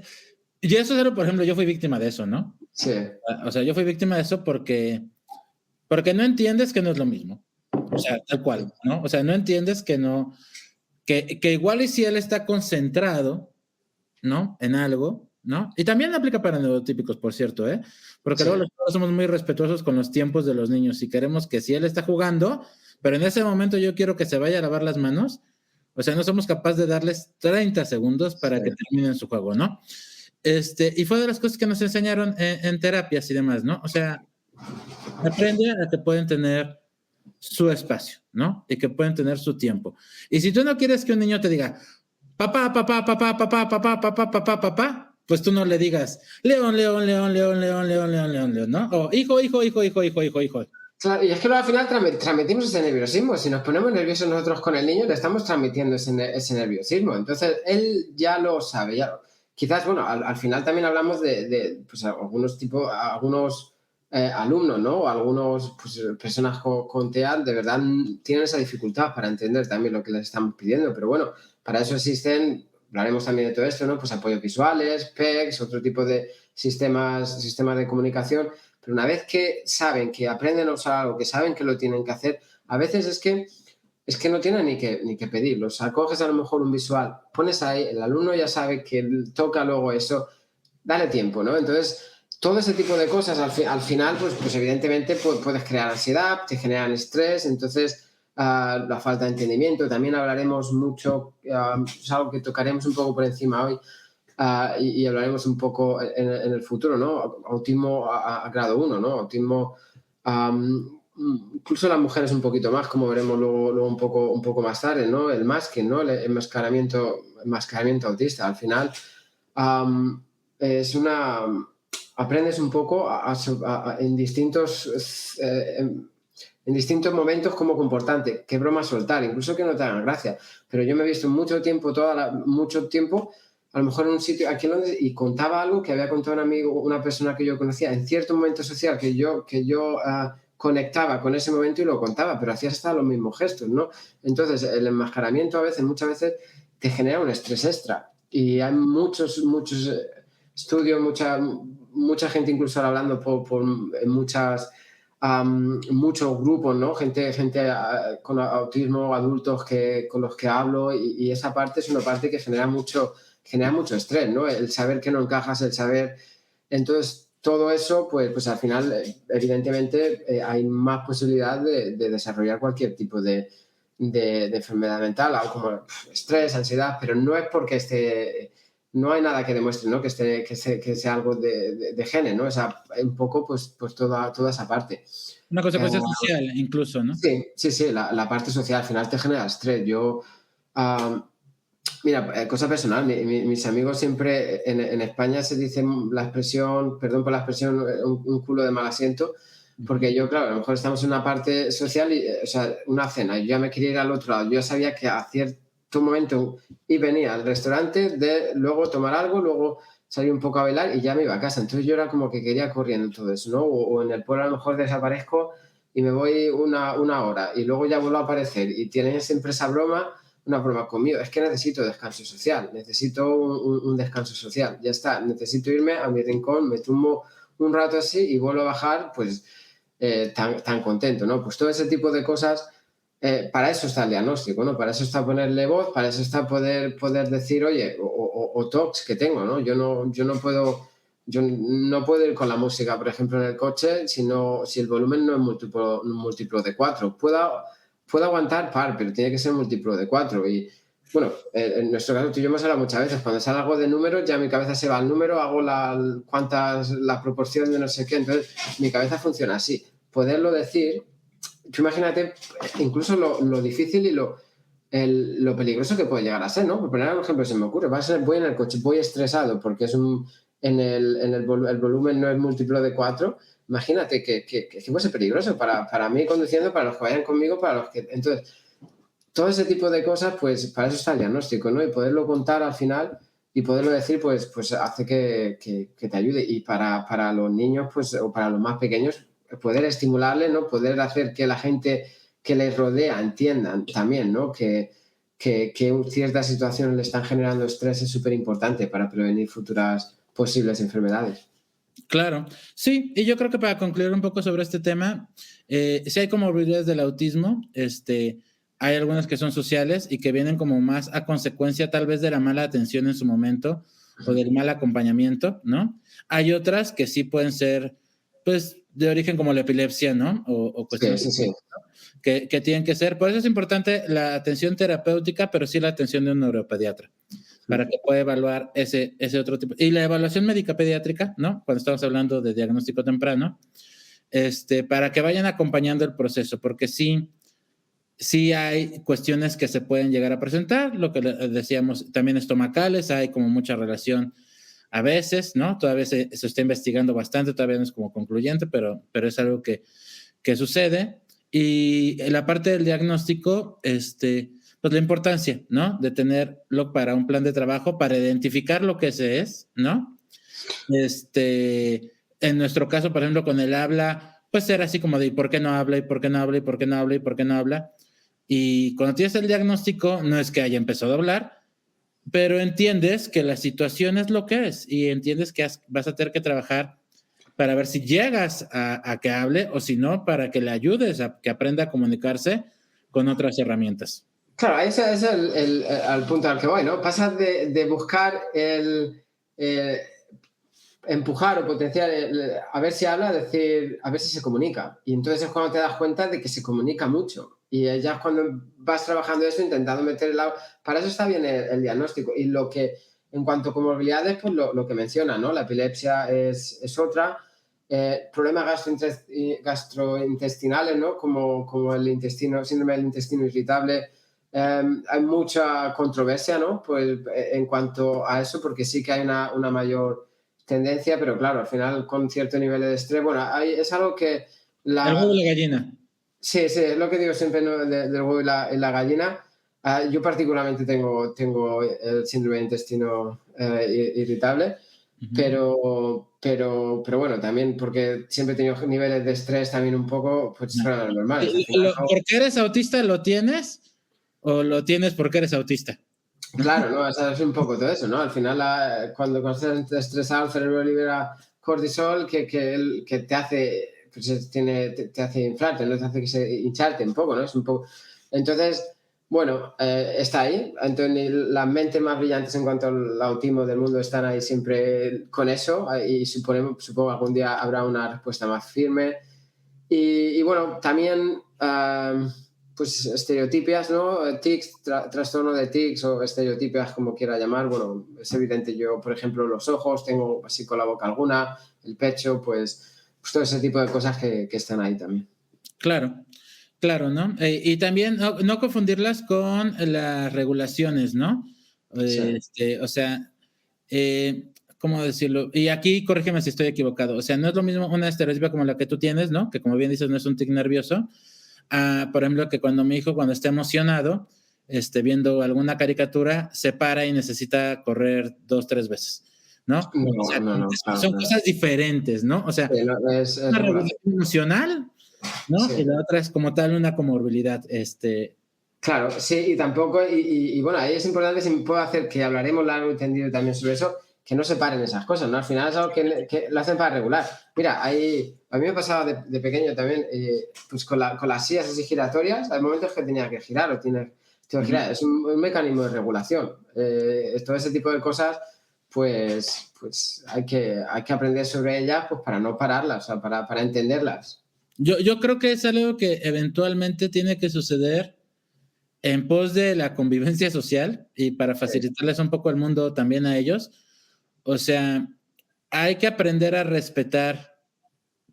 Yo eso era, por ejemplo, yo fui víctima de eso, ¿no? sí, O sea, yo fui víctima de eso porque no entiendes que no es lo mismo. O sea, tal cual, ¿no? O sea, no entiendes que no, que igual y si él está concentrado, ¿no? En algo, ¿no? Y también aplica para neurotípicos, por cierto, ¿eh? Porque sí, luego los padres somos muy respetuosos con los tiempos de los niños y queremos que si él está jugando, pero en ese momento yo quiero que se vaya a lavar las manos, o sea, no somos capaces de darles 30 segundos sí, para que terminen su juego, ¿no? Y fue de las cosas que nos enseñaron en terapias y demás, ¿no? O sea, aprende a que pueden tener su espacio, ¿no? Y que pueden tener su tiempo. Y si tú no quieres que un niño te diga, papá, papá, papá, papá, papá, papá, papá, papá, pues tú no le digas, león, león, león, león, león, león, león, león, león, ¿no? O hijo, hijo, hijo, hijo, hijo, hijo, hijo. claro, y es que luego al final transmitimos ese nerviosismo. Si nos ponemos nerviosos nosotros con el niño, le estamos transmitiendo ese nerviosismo. Entonces, él ya lo sabe. Quizás, bueno, al final también hablamos de pues, algunos alumnos, ¿no? O algunos pues, personas con TEA, de verdad tienen esa dificultad para entender también lo que les estamos pidiendo. Pero bueno, para eso existen, hablaremos también de todo esto, ¿no? Pues apoyos visuales, PECs, otro tipo de sistemas de comunicación, pero una vez que saben que aprenden a usar algo, que saben que lo tienen que hacer, a veces es que no tienen ni que pedirlo. O sea, coges a lo mejor un visual, pones ahí, el alumno ya sabe que toca luego eso, dale tiempo, ¿no? Entonces, todo ese tipo de cosas al final, pues evidentemente puedes crear ansiedad, te generan estrés, entonces la falta de entendimiento, también hablaremos mucho, es algo que tocaremos un poco por encima hoy, y hablaremos un poco en el futuro, ¿no? Autismo a grado 1, ¿no? Autismo, incluso las mujeres un poquito más, como veremos luego un poco más tarde, ¿no? El masking, ¿no? El enmascaramiento autista. Al final, es aprendes un poco en distintos momentos cómo comportarte, qué broma soltar, incluso que no te hagan gracia. Pero yo me he visto mucho tiempo a lo mejor en un sitio aquí en Londres y contaba algo que había contado un amigo, una persona que yo conocía en cierto momento social que yo conectaba con ese momento y lo contaba, pero hacías hasta los mismos gestos, ¿no? Entonces, el enmascaramiento muchas veces te genera un estrés extra y hay muchos estudios, mucha gente incluso ahora hablando en muchos grupos, ¿no? Gente con autismo, adultos con los que hablo y esa parte es una parte que genera mucho estrés, ¿no? El saber que no encajas, el saber... Entonces, todo eso, pues al final, evidentemente, hay más posibilidad de desarrollar cualquier tipo de enfermedad mental, algo como estrés, ansiedad, pero no es porque no hay nada que demuestre, ¿no? Que sea algo de gene, ¿no? O sea, un poco, pues toda esa parte. Una Eh, consecuencia social, incluso, ¿no? sí, sí, sí, la parte social al final te genera estrés. Ah, Mira, cosa personal, mis amigos siempre en España se dice la expresión, perdón por la expresión, un culo de mal asiento, Ujú. porque yo, claro, a lo mejor estamos en una parte social, o sea, una cena, yo ya me quería ir al otro lado, yo sabía que a cierto momento y venía al restaurante, luego tomar algo, luego salir un poco a bailar y ya me iba a casa, entonces yo era como que quería corriendo todo eso, ¿no? O en el pueblo a lo mejor desaparezco y me voy una hora y luego ya vuelvo a aparecer y tienen siempre esa broma una broma conmigo, es que necesito descanso social, necesito un descanso social, ya está, necesito irme a mi rincón, me tumbo un rato así y vuelvo a bajar, pues tan contento, ¿no? Pues todo ese tipo de cosas, para eso está el diagnóstico, ¿no? Para eso está ponerle voz, para eso está poder decir, oye, o talks que tengo, ¿no? Yo no puedo ir con la música, por ejemplo, en el coche si el volumen no es múltiplo de 4. Puedo aguantar par, pero tiene que ser múltiplo de 4. Y bueno, en nuestro caso, tú y yo hemos hablado muchas veces, cuando sale algo de números, ya mi cabeza se va al número, hago la proporción de no sé qué, entonces mi cabeza funciona así. Poderlo decir, tú imagínate incluso lo difícil y lo peligroso que puede llegar a ser, ¿no? Por poner un ejemplo, se me ocurre, voy en el coche, voy estresado porque el volumen no es múltiplo de 4. Imagínate que puede ser peligroso para mí conduciendo, para los que vayan conmigo, para los que... Entonces, todo ese tipo de cosas, pues para eso está el diagnóstico, ¿no? Y poderlo contar al final y poderlo decir, pues hace que te ayude. Y para los niños, pues, o para los más pequeños, poder estimularles, ¿no? Poder hacer que la gente que les rodea entiendan también, ¿no? Que ciertas situaciones le están generando estrés es súper importante para prevenir futuras posibles enfermedades. Claro, sí, y yo creo que para concluir un poco sobre este tema, sí hay comorbilidades del autismo, hay algunas que son sociales y que vienen como más a consecuencia tal vez de la mala atención en su momento o del mal acompañamiento, ¿no? Hay otras que sí pueden ser, pues, de origen como la epilepsia, ¿no? O cuestiones Sí. que tienen que ser, por eso es importante la atención terapéutica, pero sí la atención de un neuropediatra, para que pueda evaluar ese otro tipo. Y la evaluación médica pediátrica, ¿no? Cuando estamos hablando de diagnóstico temprano, para que vayan acompañando el proceso, porque sí hay cuestiones que se pueden llegar a presentar, lo que decíamos, también estomacales, hay como mucha relación a veces, ¿no? Todavía se está investigando bastante, todavía no es como concluyente, pero es algo que sucede. Y en la parte del diagnóstico, pues la importancia, ¿no? De tenerlo para un plan de trabajo, para identificar lo que se es, ¿no? En nuestro caso, por ejemplo, con el habla, pues era así como de ¿por qué no habla? ¿Y por qué no habla? ¿Y por qué no habla? ¿Y por qué no habla? Y cuando tienes el diagnóstico, no es que haya empezado a hablar, pero entiendes que la situación es lo que es y entiendes que vas a tener que trabajar para ver si llegas a que hable o si no, para que le ayudes a que aprenda a comunicarse con otras herramientas. Claro, ese es el punto al que voy, ¿no? Pasas de buscar empujar o potenciar, a ver si habla, decir, a ver si se comunica. Y entonces es cuando te das cuenta de que se comunica mucho. Y ya es cuando vas trabajando esto, intentando meter el lado. Para eso está bien el diagnóstico. Y lo que, en cuanto a comorbilidades, pues lo que menciona, ¿no? La epilepsia es otra. Problemas gastrointestinales, ¿no? Como el síndrome del intestino irritable. Hay mucha controversia, ¿no? Pues en cuanto a eso, porque sí que hay una mayor tendencia, pero claro, al final con cierto nivel de estrés, bueno, es algo que... El huevo y la gallina. Sí, es lo que digo siempre, ¿no? Del huevo y la gallina. Yo particularmente tengo el síndrome de intestino irritable, pero bueno, también porque siempre he tenido niveles de estrés también un poco, pues fueron normales. ¿Porque eres autista lo tienes o lo tienes porque eres autista? Claro, ¿no? Es un poco todo eso, ¿no? Al final, cuando estás estresado, el cerebro libera cortisol que te hace, pues te hace inflarte, ¿no? Te hace hincharte un poco, ¿no? Es un poco... Entonces, bueno, está ahí. Entonces, las mentes más brillantes en cuanto al autismo del mundo están ahí siempre con eso y supongo algún día habrá una respuesta más firme. Y bueno, también... pues estereotipias, ¿no? Tics, trastorno de tics o estereotipias, como quiera llamar. Bueno, es evidente, yo, por ejemplo, los ojos, tengo así con la boca alguna, el pecho, pues todo ese tipo de cosas que están ahí también. Claro, ¿no? Y también no confundirlas con las regulaciones, ¿no? Sí. O sea, ¿cómo decirlo? Y aquí, corrígeme si estoy equivocado. O sea, no es lo mismo una estereotipia como la que tú tienes, ¿no? Que como bien dices, no es un tic nervioso. Por ejemplo, que cuando mi hijo, cuando está emocionado, viendo alguna caricatura, se para y necesita correr 2-3 veces, ¿no? O sea, son cosas diferentes, ¿no? O sea, es una regulación emocional, ¿no? Sí. Y la otra es como tal una comorbilidad, Claro, sí, y tampoco, bueno, ahí es importante, si puedo hacer, que hablaremos largo y tendido también sobre eso, que no separen esas cosas, ¿no? Al final es algo que lo hacen para regular. Mira, a mí me pasaba de pequeño también, pues con las sillas así giratorias, hay momentos que tenía que girar o tengo que Ujú. girar. Es un mecanismo de regulación. Todo ese tipo de cosas, pues hay que aprender sobre ellas, pues para no pararlas, o sea, para entenderlas. Yo creo que es algo que eventualmente tiene que suceder en pos de la convivencia social y para Sí. facilitarles un poco el mundo también a ellos. O sea, hay que aprender a respetar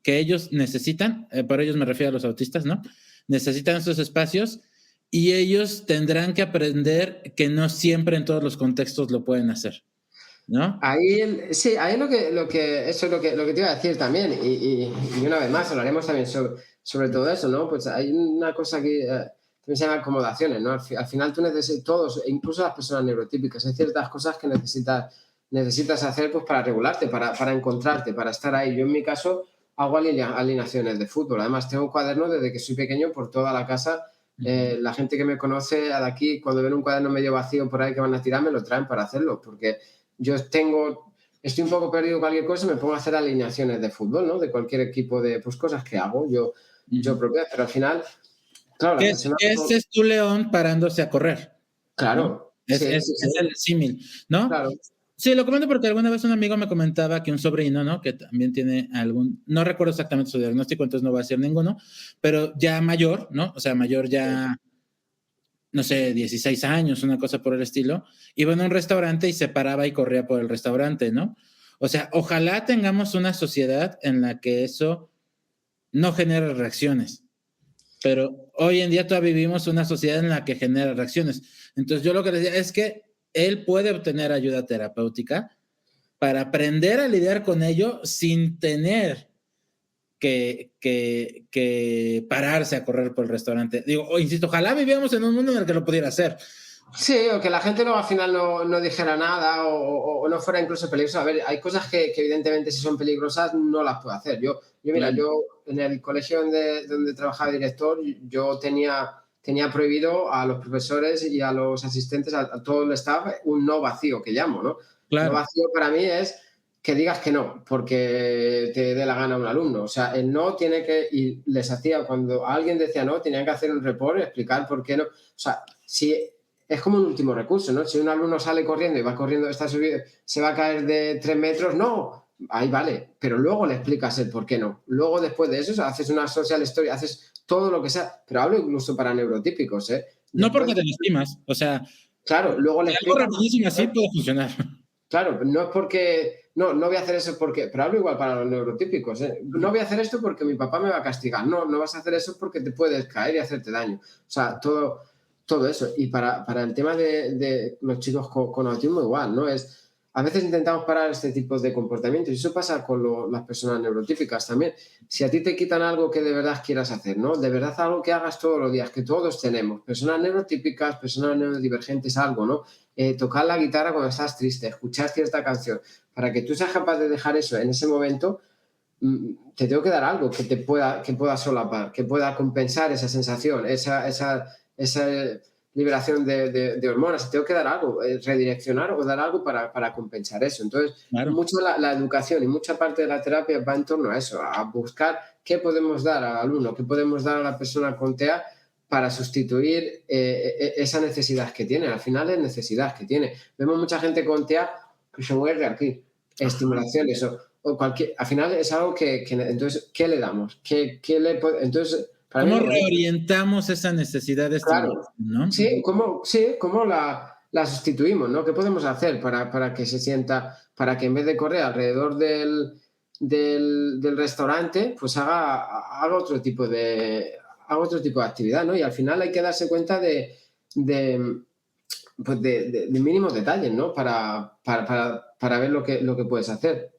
que ellos necesitan, por ellos me refiero a los autistas, ¿no? Necesitan esos espacios y ellos tendrán que aprender que no siempre en todos los contextos lo pueden hacer, ¿no? Sí, ahí eso es lo que te iba a decir también, y una vez más hablaremos también sobre todo eso, ¿no? Pues hay una cosa que también se llama acomodaciones, ¿no? Al final tú necesitas, todos, incluso las personas neurotípicas, hay ciertas cosas que necesitas hacer, pues, para regularte, para encontrarte, para estar ahí. Yo en mi caso hago alineaciones de fútbol, además tengo un cuaderno desde que soy pequeño por toda la casa. La gente que me conoce de aquí, cuando ven un cuaderno medio vacío por ahí que van a tirar, me lo traen para hacerlo, porque yo estoy un poco perdido cualquier cosa, me pongo a hacer alineaciones de fútbol, ¿no? De cualquier equipo, de pues cosas que hago yo Ujú. propia, pero al final, claro, la persona ¿Qué es tu león parándose a correr? ¿No? claro, sí, sí, sí, Es el símil, ¿no? claro, Sí, lo comento porque alguna vez un amigo me comentaba que un sobrino, ¿no? Que también tiene no recuerdo exactamente su diagnóstico, entonces no voy a decir ninguno, pero ya mayor, ¿no? O sea, mayor sí, ya, no sé, 16 años, una cosa por el estilo, iba a un restaurante y se paraba y corría por el restaurante, ¿no? O sea, ojalá tengamos una sociedad en la que eso no genere reacciones, pero hoy en día todavía vivimos una sociedad en la que genera reacciones. Entonces yo lo que le decía es que él puede obtener ayuda terapéutica para aprender a lidiar con ello sin tener que pararse a correr por el restaurante. Digo, insisto, ojalá viviéramos en un mundo en el que lo pudiera hacer. sí, o que la gente luego al final no dijera nada, o no fuera incluso peligroso. A ver, hay cosas que evidentemente, si son peligrosas, no las puedo hacer. Mira, Claro, yo en el colegio donde trabajaba de director, yo tenía prohibido a los profesores y a los asistentes, a todo el staff, un no vacío, que llamo, ¿no? No claro. vacío para mí es que digas que no, porque te dé la gana a un alumno. O sea, el no tiene que, y les hacía, cuando alguien decía no, tenían que hacer un report y explicar por qué no. O sea, si es como un último recurso, ¿no? Si un alumno sale corriendo y va corriendo, está subido, se va a caer de 3 metros, no, ahí vale, pero luego le explicas el por qué no. Luego, después de eso, haces una social story, haces todo lo que sea, pero hablo incluso para neurotípicos, ¿eh? No Después, porque te lastimas, o sea, claro, luego le algo explicas, rapidísimo así puede funcionar. claro, no es porque, no voy a hacer eso porque, pero hablo igual para los neurotípicos, ¿eh? No voy a hacer esto porque mi papá me va a castigar, no vas a hacer eso porque te puedes caer y hacerte daño. O sea, todo eso. Y para el tema de los chicos con autismo igual, ¿no? A veces intentamos parar este tipo de comportamientos y eso pasa con las personas neurotípicas también. Si a ti te quitan algo que de verdad quieras hacer, ¿no? De verdad algo que hagas todos los días, que todos tenemos, personas neurotípicas, personas neurodivergentes, algo, ¿no? Tocar la guitarra cuando estás triste, escuchar cierta canción, para que tú seas capaz de dejar eso en ese momento, te tengo que dar algo que pueda solapar, que pueda compensar esa sensación, esa liberación de hormonas. Te tengo que dar algo, redireccionar o dar algo para compensar eso. Entonces, Claro. mucho la educación y mucha parte de la terapia va en torno a eso, a buscar qué podemos dar al alumno, qué podemos dar a la persona con TEA para sustituir esa necesidad que tiene. Al final es necesidad que tiene. Vemos mucha gente con TEA que se muerde aquí, Ajá. estimulación, eso o cualquier, al final es algo entonces, ¿qué le damos? Entonces, para mí ¿Cómo lo bonito, reorientamos esa necesidad de estimulación, claro, no? sí, cómo la sustituimos, ¿no? ¿Qué podemos hacer para que se sienta, para que en vez de correr alrededor del restaurante, pues haga otro tipo de actividad, ¿no? Y al final hay que darse cuenta de, pues de mínimos detalles, ¿no? Para ver lo que puedes hacer.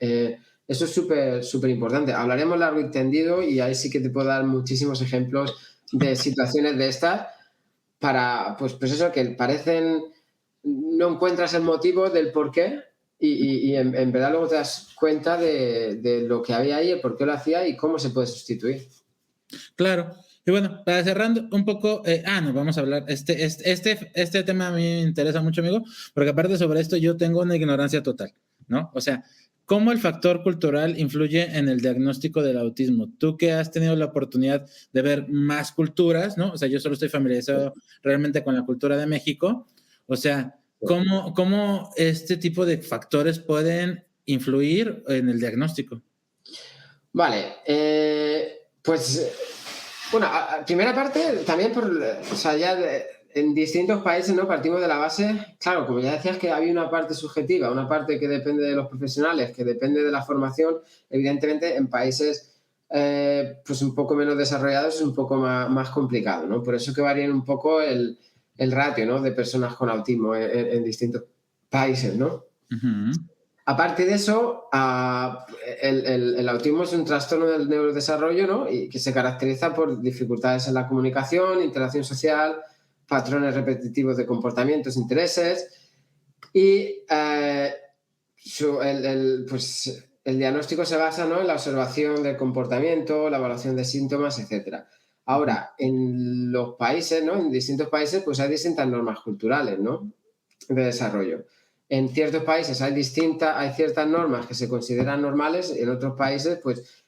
Eso es súper, súper importante. Hablaremos largo y tendido y ahí sí que te puedo dar muchísimos ejemplos de situaciones de estas pues eso, que parecen, no encuentras el motivo del por qué y en verdad luego te das cuenta de lo que había ahí, el por qué lo hacía y cómo se puede sustituir. Claro. Y bueno, para cerrando un poco, nos vamos a hablar, este tema a mí me interesa mucho, amigo, porque aparte sobre esto yo tengo una ignorancia total, ¿no? O sea, ¿cómo el factor cultural influye en el diagnóstico del autismo? Tú que has tenido la oportunidad de ver más culturas, ¿no? O sea, yo solo estoy familiarizado realmente con la cultura de México, o sea, ¿cómo este tipo de factores pueden influir en el diagnóstico? Vale, pues bueno, primera parte, también o sea, en distintos países, ¿no? Partimos de la base, claro, como ya decías que había una parte subjetiva, una parte que depende de los profesionales, que depende de la formación, evidentemente en países pues un poco menos desarrollados es un poco más complicado, ¿no? Por eso que varían un poco el ratio, ¿no? De personas con autismo en distintos países, ¿no? Uh-huh. Aparte de eso, el autismo es un trastorno del neurodesarrollo, ¿no? Y que se caracteriza por dificultades en la comunicación, interacción social, patrones repetitivos de comportamientos, intereses y pues, el diagnóstico se basa, ¿no? En la observación del comportamiento, la evaluación de síntomas, etcétera. Ahora, en los países, ¿no? En distintos países, pues hay distintas normas culturales, ¿no? De desarrollo. En ciertos países hay ciertas normas que se consideran normales, y en otros países, pues,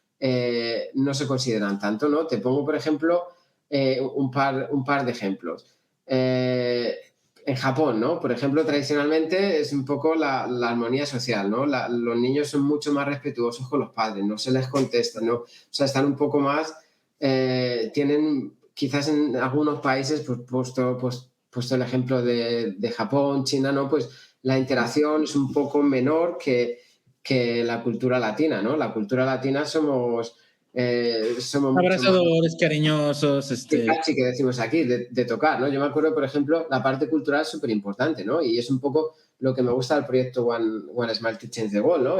no se consideran tanto, ¿no? Te pongo, por ejemplo, un par de ejemplos. En Japón, ¿no? Por ejemplo, tradicionalmente es un poco la armonía social, ¿no? Los niños son mucho más respetuosos con los padres, no se les contesta, ¿no? O sea, están un poco más, tienen quizás en algunos países, pues puesto el ejemplo de Japón, China, ¿no? Pues la interacción es un poco menor que la cultura latina, ¿no? La cultura latina somos mucho más Abrazadores, cariñosos, cachi que decimos aquí, de tocar, ¿no? Yo me acuerdo, por ejemplo, la parte cultural es súper importante, ¿no? Y es un poco lo que me gusta del proyecto One Smile to Change the World, ¿no?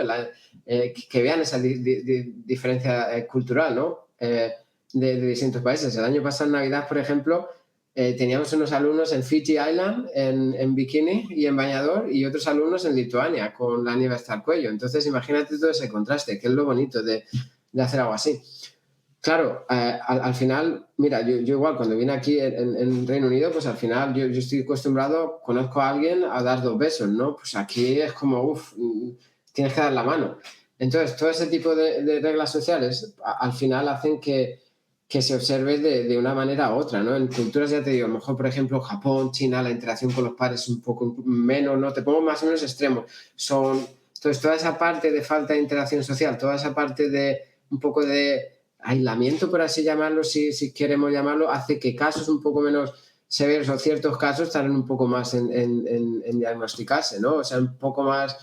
Que vean esa diferencia cultural, ¿no? De distintos países. El año pasado en Navidad, por ejemplo, teníamos unos alumnos en Fiji Island, en bikini y en bañador, y otros alumnos en Lituania, con la nieve hasta el cuello. Entonces, imagínate todo ese contraste, que es lo bonito de hacer algo así. Claro, al final, mira, yo igual cuando vine aquí en Reino Unido, pues al final yo estoy acostumbrado, conozco a alguien a dar dos besos, ¿no? Pues aquí es como, uff, tienes que dar la mano. Entonces, todo ese tipo de reglas sociales al final hacen que se observe de una manera u otra, ¿no? En culturas, ya te digo, a lo mejor, por ejemplo, Japón, China, la interacción con los padres es un poco menos, ¿no? Te pongo más o menos extremos. Entonces, toda esa parte de falta de interacción social, toda esa parte de un poco de aislamiento, por así llamarlo, si queremos llamarlo, hace que casos un poco menos severos o ciertos casos tarden un poco más en diagnosticarse, ¿no? O sea, un poco más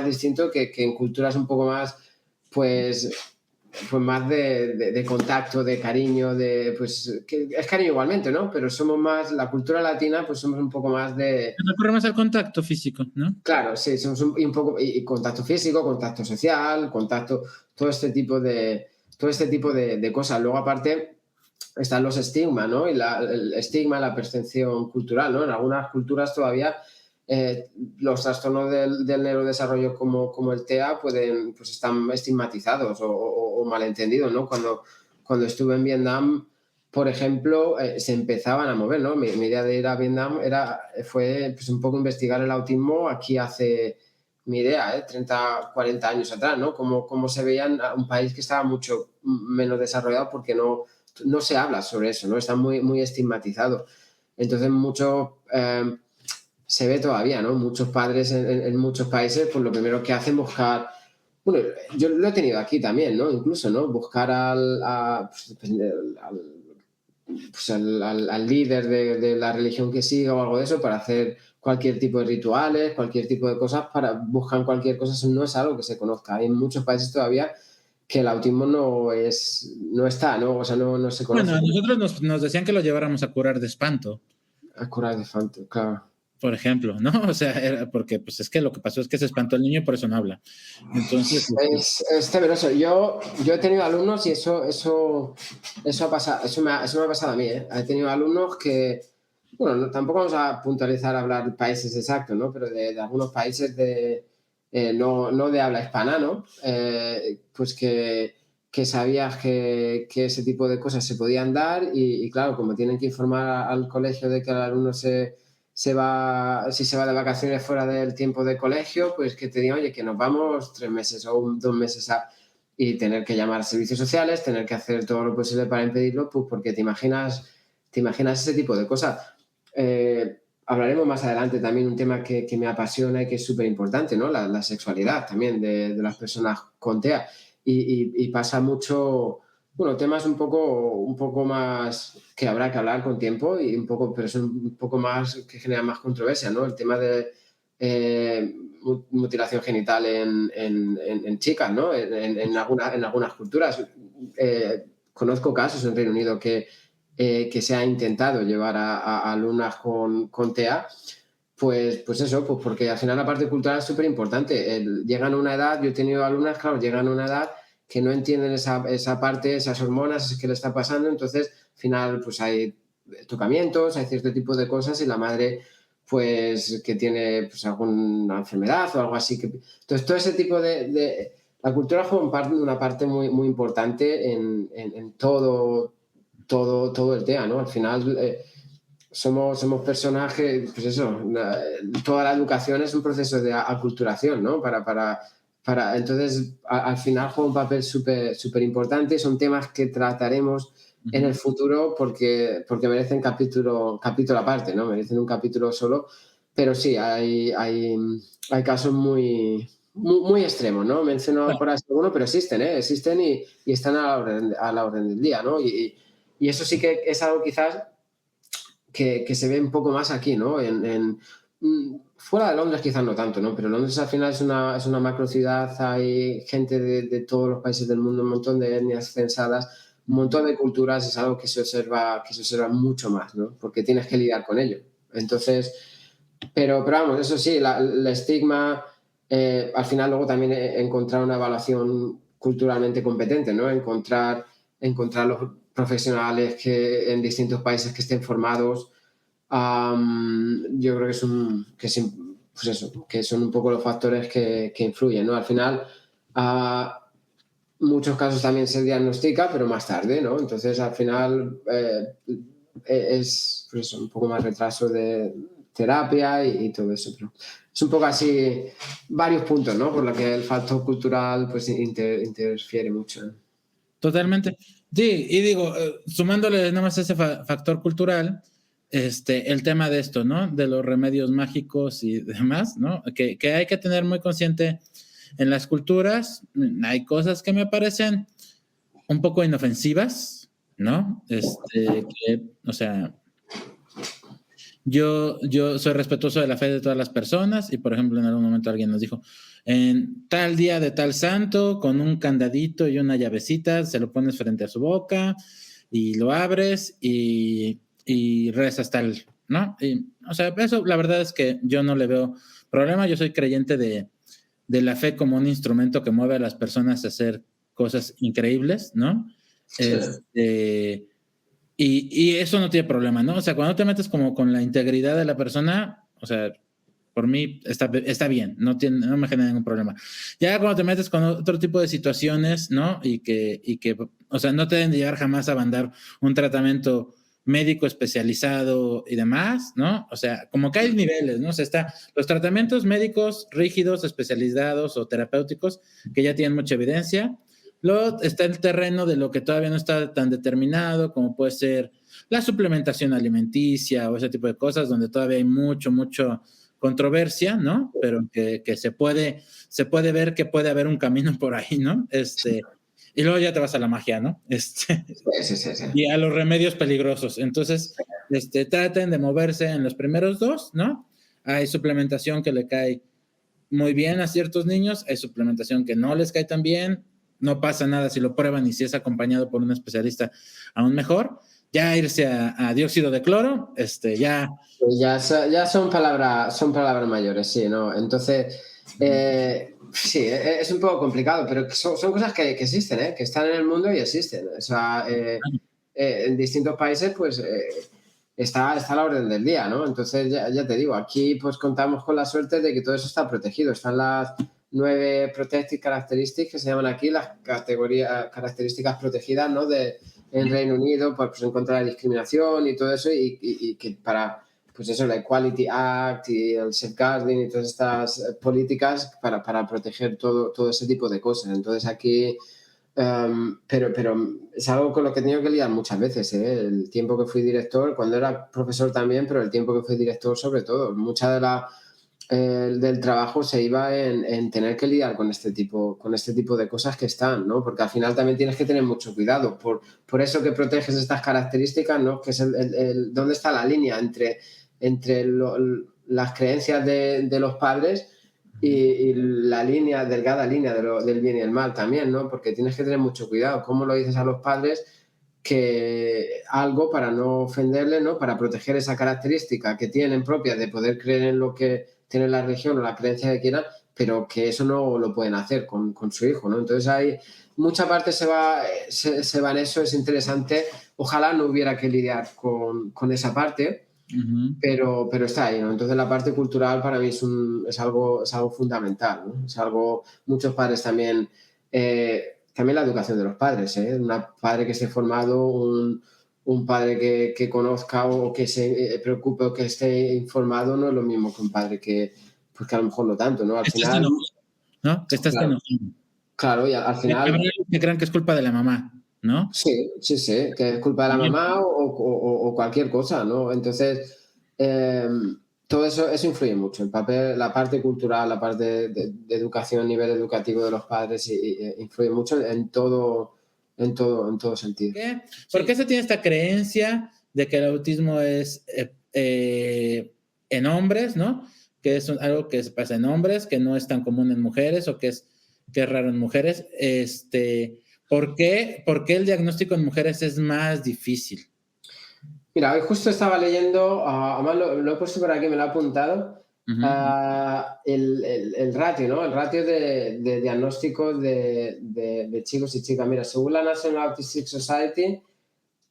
distinto que en culturas un poco más, pues, pues más de contacto, de cariño, pues, que es cariño igualmente, ¿no? Pero somos más, la cultura latina, pues somos un poco más de, recurre más al contacto físico, ¿no? claro, sí, somos un poco, y contacto físico, contacto social, todo este tipo de cosas. Luego, aparte, están los estigmas, ¿no? Y el estigma, la percepción cultural, ¿no? En algunas culturas todavía los trastornos del neurodesarrollo como el TEA pues están estigmatizados o malentendidos, ¿no? Cuando estuve en Vietnam, por ejemplo, se empezaban a mover, ¿no? Mi idea de ir a Vietnam fue pues un poco investigar el autismo aquí hace, mi idea, 30, 40 años atrás, ¿no? Cómo se veía en un país que estaba mucho menos desarrollado porque no se habla sobre eso, ¿no? Está muy, muy estigmatizado. Entonces, se ve todavía, ¿no? Muchos padres en muchos países, pues lo primero que hacen es buscar, bueno, yo lo he tenido aquí también, ¿no? Incluso, ¿no? Buscar al líder de la religión que siga o algo de eso para hacer cualquier tipo de rituales, cualquier tipo de cosas, buscar cualquier cosa, eso no es algo que se conozca. Hay en muchos países todavía que el autismo no está, ¿no? O sea, no se Bueno, conoce a nosotros nos decían que lo lleváramos a curar de espanto, a curar de fanto, claro. por ejemplo, ¿no? O sea, era porque pues es que lo que pasó es que se espantó el niño y por eso no habla. Entonces, Es temeroso. Yo he tenido alumnos y eso ha pasado, eso me ha pasado a mí, ¿eh? He tenido alumnos que, bueno, tampoco vamos a puntualizar hablar países exactos, ¿no? Pero de algunos países no de habla hispana, ¿no? Pues que sabías que ese tipo de cosas se podían dar y claro, como tienen que informar al colegio de que el alumno se va, si se va de vacaciones fuera del tiempo de colegio, pues que te digan, oye, que nos vamos 3 meses o 2 meses y tener que llamar a servicios sociales, tener que hacer todo lo posible para impedirlo, pues porque te imaginas ese tipo de cosas. Hablaremos más adelante también un tema que me apasiona y que es súper importante, ¿no? La sexualidad también de las personas con TEA. Y pasa mucho, bueno, temas un poco más que habrá que hablar con tiempo y pero son un poco más que generan más controversia, ¿no? El tema de mutilación genital en chicas, ¿no? En algunas culturas. Conozco casos en Reino Unido que se ha intentado llevar a alumnas con TEA, pues eso, pues porque al final la parte cultural es súper importante. Llegan a una edad, yo he tenido alumnas, claro, llegan a una edad que no entienden esa parte, esas hormonas, que le está pasando, entonces al final pues hay tocamientos, hay cierto tipo de cosas y la madre pues que tiene pues alguna enfermedad o algo así. Entonces todo ese tipo la cultura juega una parte muy, muy importante en todo el tema, ¿no? Al final somos personajes, pues eso, toda la educación es un proceso de aculturación, ¿no? Entonces, al final juega un papel súper súper importante. Son temas que trataremos en el futuro porque merecen capítulo aparte, ¿no? Merecen un capítulo solo, pero sí, hay casos muy, muy, muy extremos, ¿no? Menciono por ahí alguno, pero existen, ¿eh? Existen y están a la orden del día, ¿no? Y eso sí que es algo quizás que se ve un poco más aquí, ¿no? Fuera de Londres quizás no tanto, ¿no? Pero Londres al final es una macro ciudad, hay gente de todos los países del mundo, un montón de etnias censadas, un montón de culturas, es algo que se observa mucho más, ¿no? Porque tienes que lidiar con ello. Entonces, pero vamos, eso sí, el estigma, al final luego también encontrar una evaluación culturalmente competente, ¿no? Encontrar los profesionales en distintos países que estén formados. Yo creo pues eso, que son un poco los factores que influyen, ¿no? Al final, muchos casos también se diagnostica, pero más tarde, ¿no? Entonces, al final, es pues eso, un poco más retraso de terapia y todo eso. Pero es un poco así, varios puntos, ¿no? Por lo que el factor cultural pues interfiere mucho, ¿no? Totalmente. Sí, y digo, sumándole nada más ese factor cultural, el tema de esto, ¿no? De los remedios mágicos y demás, ¿no? Que hay que tener muy consciente en las culturas. Hay cosas que me parecen un poco inofensivas, ¿no? O sea, yo soy respetuoso de la fe de todas las personas y, por ejemplo, en algún momento alguien nos dijo, en tal día de tal santo, con un candadito y una llavecita, se lo pones frente a su boca y lo abres y rezas tal, ¿no? O sea, eso la verdad es que yo no le veo problema. Yo soy creyente de la fe como un instrumento que mueve a las personas a hacer cosas increíbles, ¿no? Y eso no tiene problema, ¿no? O sea, cuando te metes como con la integridad de la persona, o sea, por mí está bien, no me genera ningún problema. Ya cuando te metes con otro tipo de situaciones, ¿no? Y que o sea, no te deben llegar jamás a mandar un tratamiento médico especializado y demás, ¿no? O sea, como que hay niveles, ¿no? O sea, está los tratamientos médicos rígidos, especializados o terapéuticos que ya tienen mucha evidencia. Luego está el terreno de lo que todavía no está tan determinado, como puede ser la suplementación alimenticia o ese tipo de cosas, donde todavía hay mucho controversia, ¿no? Pero que se puede ver que puede haber un camino por ahí, ¿no? Y luego ya te vas a la magia, ¿no? Sí. Y a los remedios peligrosos. Entonces, traten de moverse en los primeros dos, ¿no? Hay suplementación que le cae muy bien a ciertos niños, hay suplementación que no les cae tan bien, no pasa nada si lo prueban y si es acompañado por un especialista, aún mejor. Ya irse a dióxido de cloro, ya... Ya son palabras mayores, sí, ¿no? Entonces, sí, es un poco complicado, pero son cosas que existen, ¿eh? Que están en el mundo y existen. O sea, en distintos países, pues está a la orden del día, ¿no? Entonces, ya te digo, aquí pues contamos con la suerte de que todo eso está protegido. Están 9 protected characteristics que se llaman aquí, las características protegidas, ¿no? En Reino Unido, pues en contra de la discriminación y todo eso, y que para, pues eso, la Equality Act y el safeguarding y todas estas políticas para proteger todo ese tipo de cosas. Entonces aquí, pero es algo con lo que he tenido que lidiar muchas veces, ¿eh? El tiempo que fui director, cuando era profesor también, pero el tiempo que fui director sobre todo. Mucha del trabajo se iba en tener que lidiar con este tipo de cosas que están, ¿no? Porque al final también tienes que tener mucho cuidado. Por eso que proteges estas características, ¿no? Que es dónde está la línea entre las creencias de los padres y la delgada línea del bien y el mal también, ¿no? Porque tienes que tener mucho cuidado. ¿Cómo lo dices a los padres? Que algo para no ofenderle, ¿no? Para proteger esa característica que tienen propia de poder creer en lo que tiene la religión o la creencia que quieran, pero que eso no lo pueden hacer con su hijo, ¿no? Entonces hay mucha parte se va en eso, es interesante. Ojalá no hubiera que lidiar con esa parte, pero está ahí, ¿no? Entonces la parte cultural para mí es algo fundamental, ¿no? Es algo, muchos padres también, también la educación de los padres, ¿eh? Un padre que esté formado, un padre que conozca o que se preocupe o que esté informado no es lo mismo que un padre pues que a lo mejor no tanto, ¿no? Al final... ¿no? Te estás enojando. Claro, y al final... Que crean que es culpa de la mamá, ¿no? Sí, que es culpa de la mamá o cualquier cosa, ¿no? Entonces, todo eso influye mucho. El papel, la parte cultural, la parte de educación, nivel educativo de los padres, influye mucho en todo sentido. ¿Por qué se tiene esta creencia de que el autismo es en hombres, ¿no? Que es algo que se pasa en hombres, que no es tan común en mujeres o que es raro en mujeres? ¿Por qué el diagnóstico en mujeres es más difícil? Mira, hoy justo estaba leyendo, además lo he puesto por aquí, me lo he apuntado, el ratio, ¿no? El ratio de diagnóstico de chicos y chicas. Mira, según la National Autistic Society,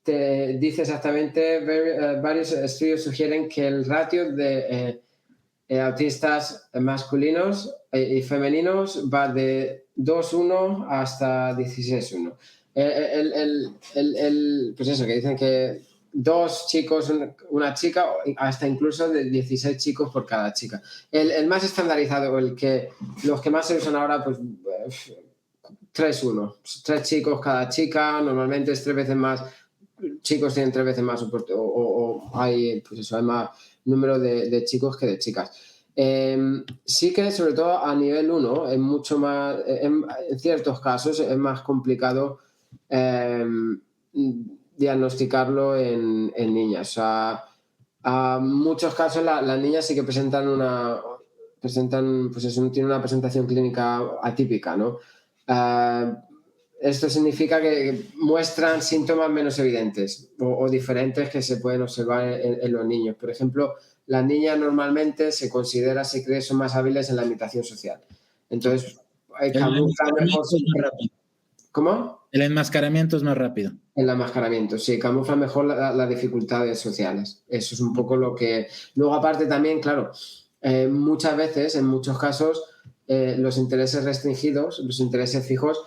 te dice exactamente, varios estudios sugieren que el ratio de autistas masculinos y femeninos va de 2:1 hasta 16:1. Pues eso, que dicen que 2 chicos, una chica, hasta incluso de 16 chicos por cada chica. El más estandarizado, los que más se usan ahora, pues 3:1. 3 chicos cada chica, normalmente es 3 veces más. Chicos tienen 3 veces más o hay, pues eso, hay más número de chicos que de chicas. Sí que sobre todo a nivel 1 es mucho más, en ciertos casos es más complicado diagnosticarlo en niñas. O sea, a muchos casos las niñas sí que presentan, pues eso, tienen una presentación clínica atípica, ¿no? Esto significa que muestran síntomas menos evidentes o diferentes que se pueden observar en los niños. Por ejemplo, las niñas normalmente se cree, son más hábiles en la imitación social. Entonces, camuflan mejor. ¿Cómo? El enmascaramiento es más rápido. El enmascaramiento, sí, camufla mejor las dificultades sociales. Eso es un poco lo que... Luego, aparte también, claro, muchas veces, en muchos casos, los intereses restringidos, los intereses fijos,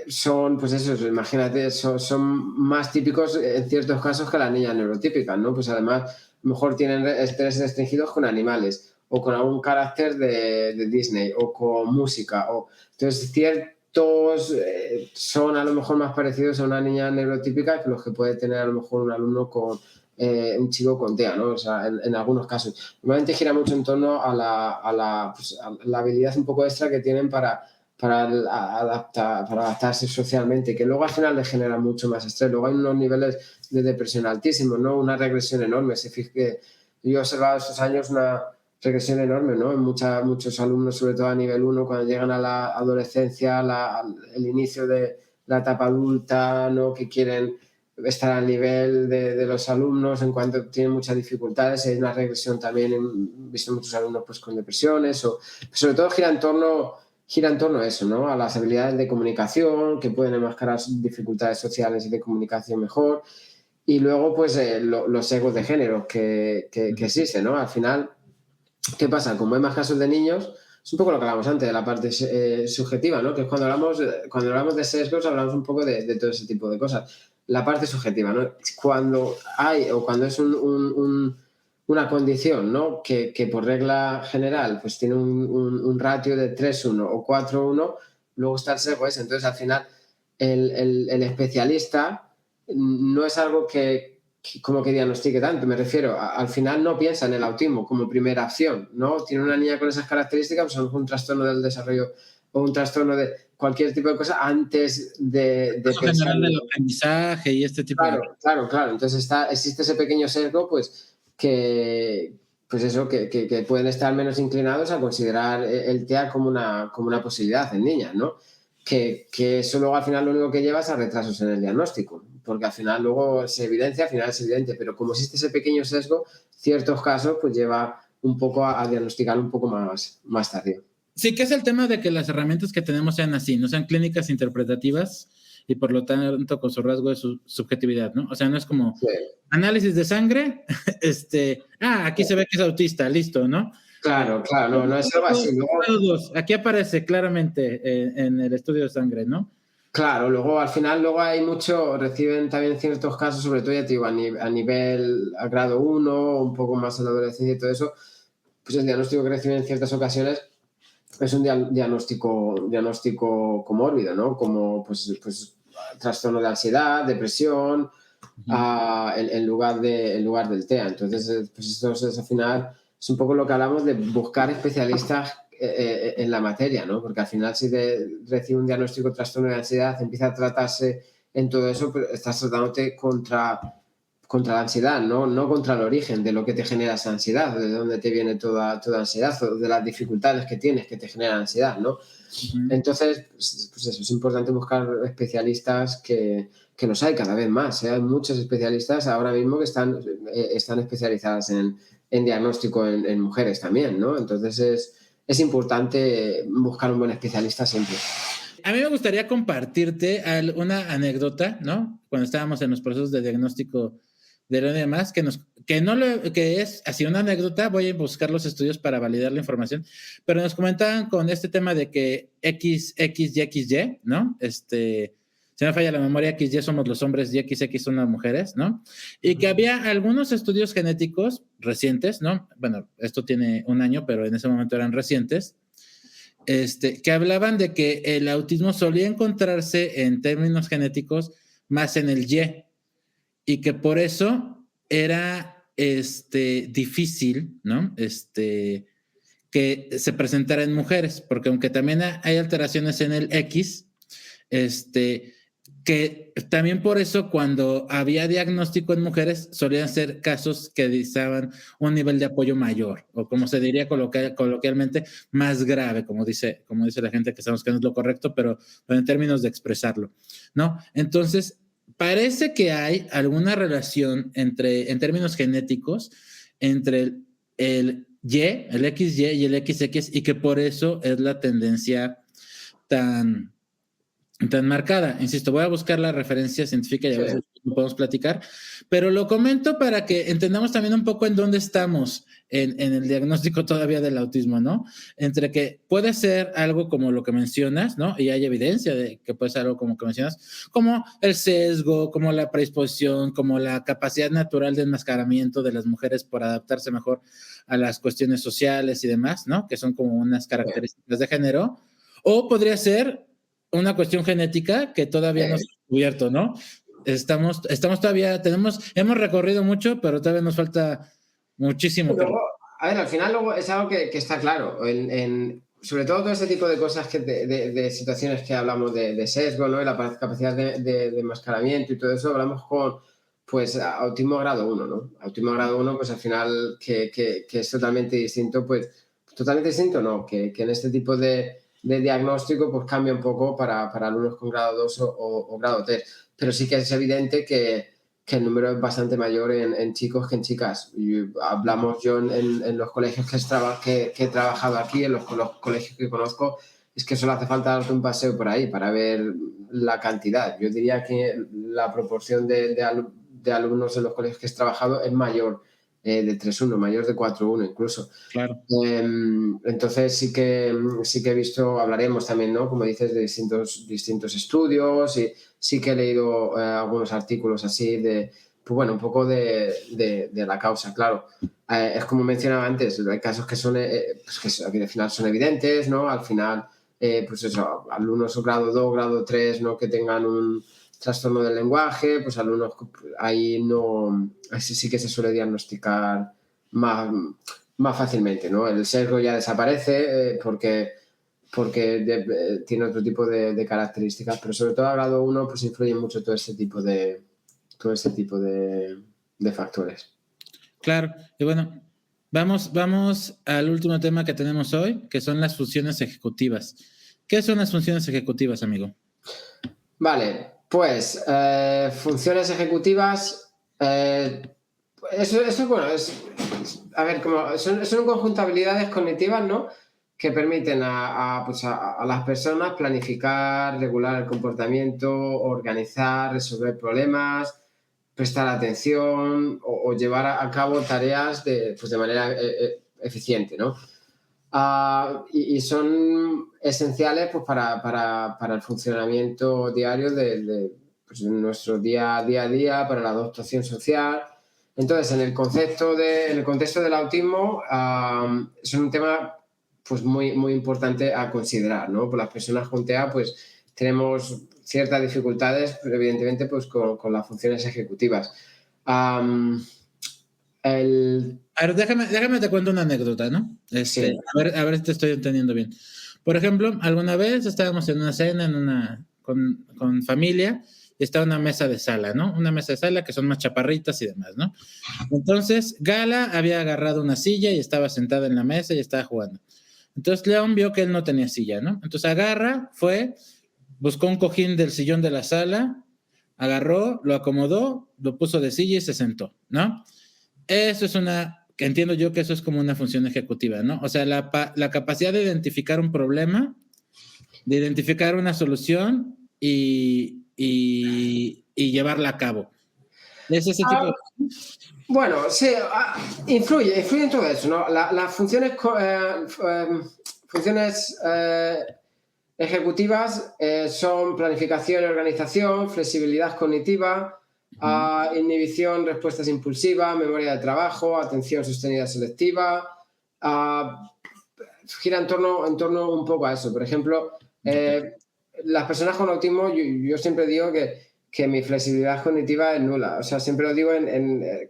son, pues eso, imagínate, son más típicos en ciertos casos que las niñas neurotípicas, ¿no? Pues además, a lo mejor tienen intereses restringidos con animales o con algún carácter de Disney o con música. Entonces, son a lo mejor más parecidos a una niña neurotípica que los que puede tener a lo mejor un alumno con un chico con TEA, ¿no? O sea, en algunos casos. Normalmente gira mucho en torno a la habilidad un poco extra que tienen para adaptarse socialmente, que luego al final les genera mucho más estrés. Luego hay unos niveles de depresión altísimos, ¿no? Una regresión enorme. Yo he observado estos años una regresión enorme, ¿no? En muchos alumnos, sobre todo a nivel 1, cuando llegan a la adolescencia, el inicio de la etapa adulta, ¿no? Que quieren estar al nivel de los alumnos en cuanto tienen muchas dificultades. Hay una regresión también, he visto muchos alumnos pues, con depresiones, sobre todo gira en torno a eso, ¿no? A las habilidades de comunicación, que pueden enmascarar dificultades sociales y de comunicación mejor. Y luego, pues, los sesgos de género que existen, ¿no? Al final, ¿qué pasa? Como hay más casos de niños, es un poco lo que hablamos antes, de la parte subjetiva, ¿no? Que es cuando hablamos de sesgos, hablamos un poco de todo ese tipo de cosas. La parte subjetiva, ¿no? Cuando hay o cuando es una condición, ¿no? Que por regla general pues tiene un ratio de 3:1 o 4:1, luego está el sesgo ese. Entonces, al final, el especialista no es algo como que diagnostique tanto, me refiero, al final no piensa en el autismo como primera acción, ¿no? Tiene una niña con esas características, pues a lo mejor un trastorno del desarrollo o un trastorno de cualquier tipo de cosa antes de Caso pensar general en... del aprendizaje y este tipo de... Claro. Entonces existe ese pequeño sesgo, pues pues eso, que pueden estar menos inclinados a considerar el TEA como una posibilidad en niñas, ¿no? Que eso luego al final lo único que lleva es a retrasos en el diagnóstico, porque al final luego se evidencia, al final es evidente, pero como existe ese pequeño sesgo, ciertos casos pues lleva un poco a diagnosticar un poco más tardío. Sí, que es el tema de que las herramientas que tenemos sean así, no sean clínicas interpretativas y por lo tanto con su rasgo de su subjetividad, ¿no? O sea, no es como Sí. análisis de sangre, aquí se ve que es autista, listo, ¿no? Claro, no es algo así. Aquí aparece claramente en el estudio de sangre, ¿no? Claro, luego al final hay reciben también ciertos casos, sobre todo ya te digo, a grado 1, un poco más en la adolescencia y todo eso, pues el diagnóstico que reciben en ciertas ocasiones es un diagnóstico comórbido, ¿no? Como pues trastorno de ansiedad, depresión, en lugar del TEA. Entonces, pues esto es, al final es un poco lo que hablamos de buscar especialistas en la materia, ¿no? Porque al final si recibe un diagnóstico de trastorno de ansiedad, empieza a tratarse en todo eso, pues estás tratándote contra la ansiedad, no contra el origen de lo que te genera esa ansiedad, de dónde te viene toda ansiedad, o de las dificultades que tienes que te generan ansiedad, ¿no? Entonces, pues eso, es importante buscar especialistas que los hay cada vez más. Hay muchos especialistas ahora mismo que están especializadas en diagnóstico en mujeres también, ¿no? Entonces es importante buscar un buen especialista siempre. A mí me gustaría compartirte una anécdota, ¿no? Cuando estábamos en los procesos de diagnóstico de lo demás, que es así una anécdota, voy a buscar los estudios para validar la información, pero nos comentaban con este tema de que XY, ¿no? Si no me falla la memoria, XY somos los hombres y XX son las mujeres, ¿no? Y que había algunos estudios genéticos recientes, ¿no? Bueno, esto tiene un año, pero en ese momento eran recientes, que hablaban de que el autismo solía encontrarse en términos genéticos más en el y que por eso era difícil, ¿no? Que se presentara en mujeres, porque aunque también hay alteraciones en el X, que también por eso cuando había diagnóstico en mujeres solían ser casos que necesitaban un nivel de apoyo mayor, o como se diría coloquialmente, más grave, como dice la gente, que sabemos que no es lo correcto, pero en términos de expresarlo, ¿no? Entonces, parece que hay alguna relación en términos genéticos entre el XY y el XX, y que por eso es la tendencia tan marcada. Insisto, voy a buscar la referencia científica y a ver si lo podemos platicar, pero lo comento para que entendamos también un poco en dónde estamos en el diagnóstico todavía del autismo, ¿no? Entre que puede ser algo como lo que mencionas, ¿no? Y hay evidencia de que puede ser algo como que mencionas, como el sesgo, como la predisposición, como la capacidad natural de enmascaramiento de las mujeres por adaptarse mejor a las cuestiones sociales y demás, ¿no? Que son como unas características de género. O podría ser una cuestión genética que todavía no se ha descubierto, ¿no? Estamos todavía, hemos recorrido mucho, pero todavía nos falta muchísimo. Luego, a ver, al final luego es algo que está claro. Sobre todo este tipo de cosas de situaciones que hablamos de sesgo, ¿no? Y la capacidad de enmascaramiento y todo eso, hablamos con pues autismo grado 1, ¿no? Autismo grado 1, pues al final que es totalmente distinto, pues totalmente distinto, no, que en este tipo de diagnóstico pues cambia un poco para alumnos con grado 2 o grado 3, pero sí que es evidente que el número es bastante mayor en chicos que en chicas. Hablamos yo en los colegios que he trabajado aquí, en los colegios que conozco, es que solo hace falta darte un paseo por ahí para ver la cantidad. Yo diría que la proporción de alumnos en los colegios que he trabajado es mayor de 3.1, mayor de 4.1 incluso. Claro. Entonces sí que he visto, hablaremos también, ¿no? Como dices, de distintos estudios, y sí que he leído algunos artículos así de, pues bueno, un poco de la causa, claro. Es como mencionaba antes, hay casos que son, pues que al final son evidentes, ¿no? Al final, pues eso, alumnos grado 2, grado 3, ¿no? Que tengan un trastorno del lenguaje, pues alumnos ahí no, así sí que se suele diagnosticar más fácilmente, ¿no? El sesgo ya desaparece porque tiene otro tipo de características, pero sobre todo a grado 1 pues influye mucho todo este tipo de factores. Claro, y bueno, vamos al último tema que tenemos hoy, que son las funciones ejecutivas. ¿Qué son las funciones ejecutivas, amigo? Vale, pues funciones ejecutivas, eso bueno, a ver, como son un conjunto de habilidades cognitivas, ¿no? Que permiten pues a las personas planificar, regular el comportamiento, organizar, resolver problemas, prestar atención o llevar a cabo tareas pues de manera eficiente, ¿no? Y son esenciales pues, para el funcionamiento diario pues, de nuestro día a día, para la adaptación social. Entonces, en el contexto del autismo, son un tema pues, muy importante a considerar, ¿no? Pues las personas con TEA pues, tenemos ciertas dificultades, pero evidentemente pues, con las funciones ejecutivas. A ver, déjame te cuento una anécdota, ¿no? Sí. A ver si te estoy entendiendo bien. Por ejemplo, alguna vez estábamos en una cena con familia y estaba una mesa de sala, ¿no? Una mesa de sala que son más chaparritas y demás, ¿no? Entonces, Gala había agarrado una silla y estaba sentada en la mesa y estaba jugando. Entonces, León vio que él no tenía silla, ¿no? Entonces, agarra, buscó un cojín del sillón de la sala, agarró, lo acomodó, lo puso de silla y se sentó, ¿no? Eso es que entiendo yo que eso es como una función ejecutiva, ¿no? O sea, la capacidad de identificar un problema, de identificar una solución y llevarla a cabo. ¿Es ese tipo de... Bueno, sí, influye en todo eso, ¿no? Las funciones ejecutivas son planificación y organización, flexibilidad cognitiva, inhibición, respuestas impulsivas, memoria de trabajo, atención sostenida selectiva. Gira en torno un poco a eso. Por ejemplo, las personas con autismo, yo siempre digo que mi flexibilidad cognitiva es nula. O sea, siempre lo digo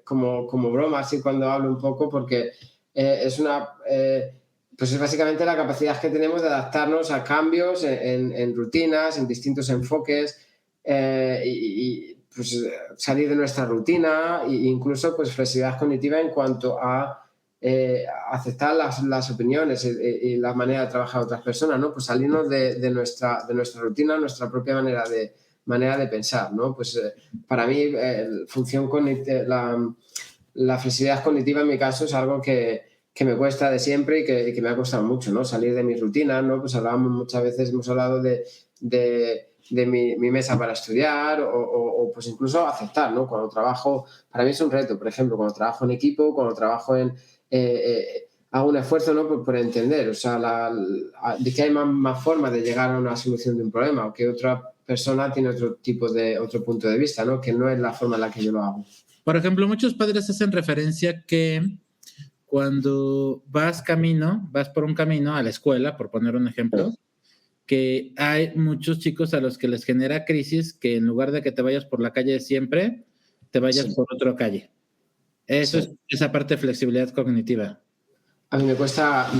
como broma, así cuando hablo un poco, porque pues es básicamente la capacidad que tenemos de adaptarnos a cambios en rutinas, en distintos enfoques, y pues, salir de nuestra rutina e incluso pues, flexibilidad cognitiva en cuanto a aceptar las opiniones y la manera de trabajar de otras personas, ¿no? Pues salirnos de nuestra rutina, nuestra propia manera de pensar, ¿no? Pues para mí la flexibilidad cognitiva en mi caso es algo que me cuesta de siempre y que me ha costado mucho, ¿no? Salir de mi rutina, ¿no? Pues muchas veces hemos hablado de mi mesa para estudiar o pues incluso aceptar, ¿no? Cuando trabajo, para mí es un reto, por ejemplo, cuando trabajo en equipo, cuando trabajo hago un esfuerzo, ¿no? por entender, o sea, de que hay más formas de llegar a una solución de un problema o que otra persona tiene otro punto de vista, ¿no? Que no es la forma en la que yo lo hago. Por ejemplo, muchos padres hacen referencia que cuando vas por un camino a la escuela, por poner un ejemplo, que hay muchos chicos a los que les genera crisis que en lugar de que te vayas por la calle de siempre, te vayas por otra calle. Eso es esa parte de flexibilidad cognitiva. A mí me cuesta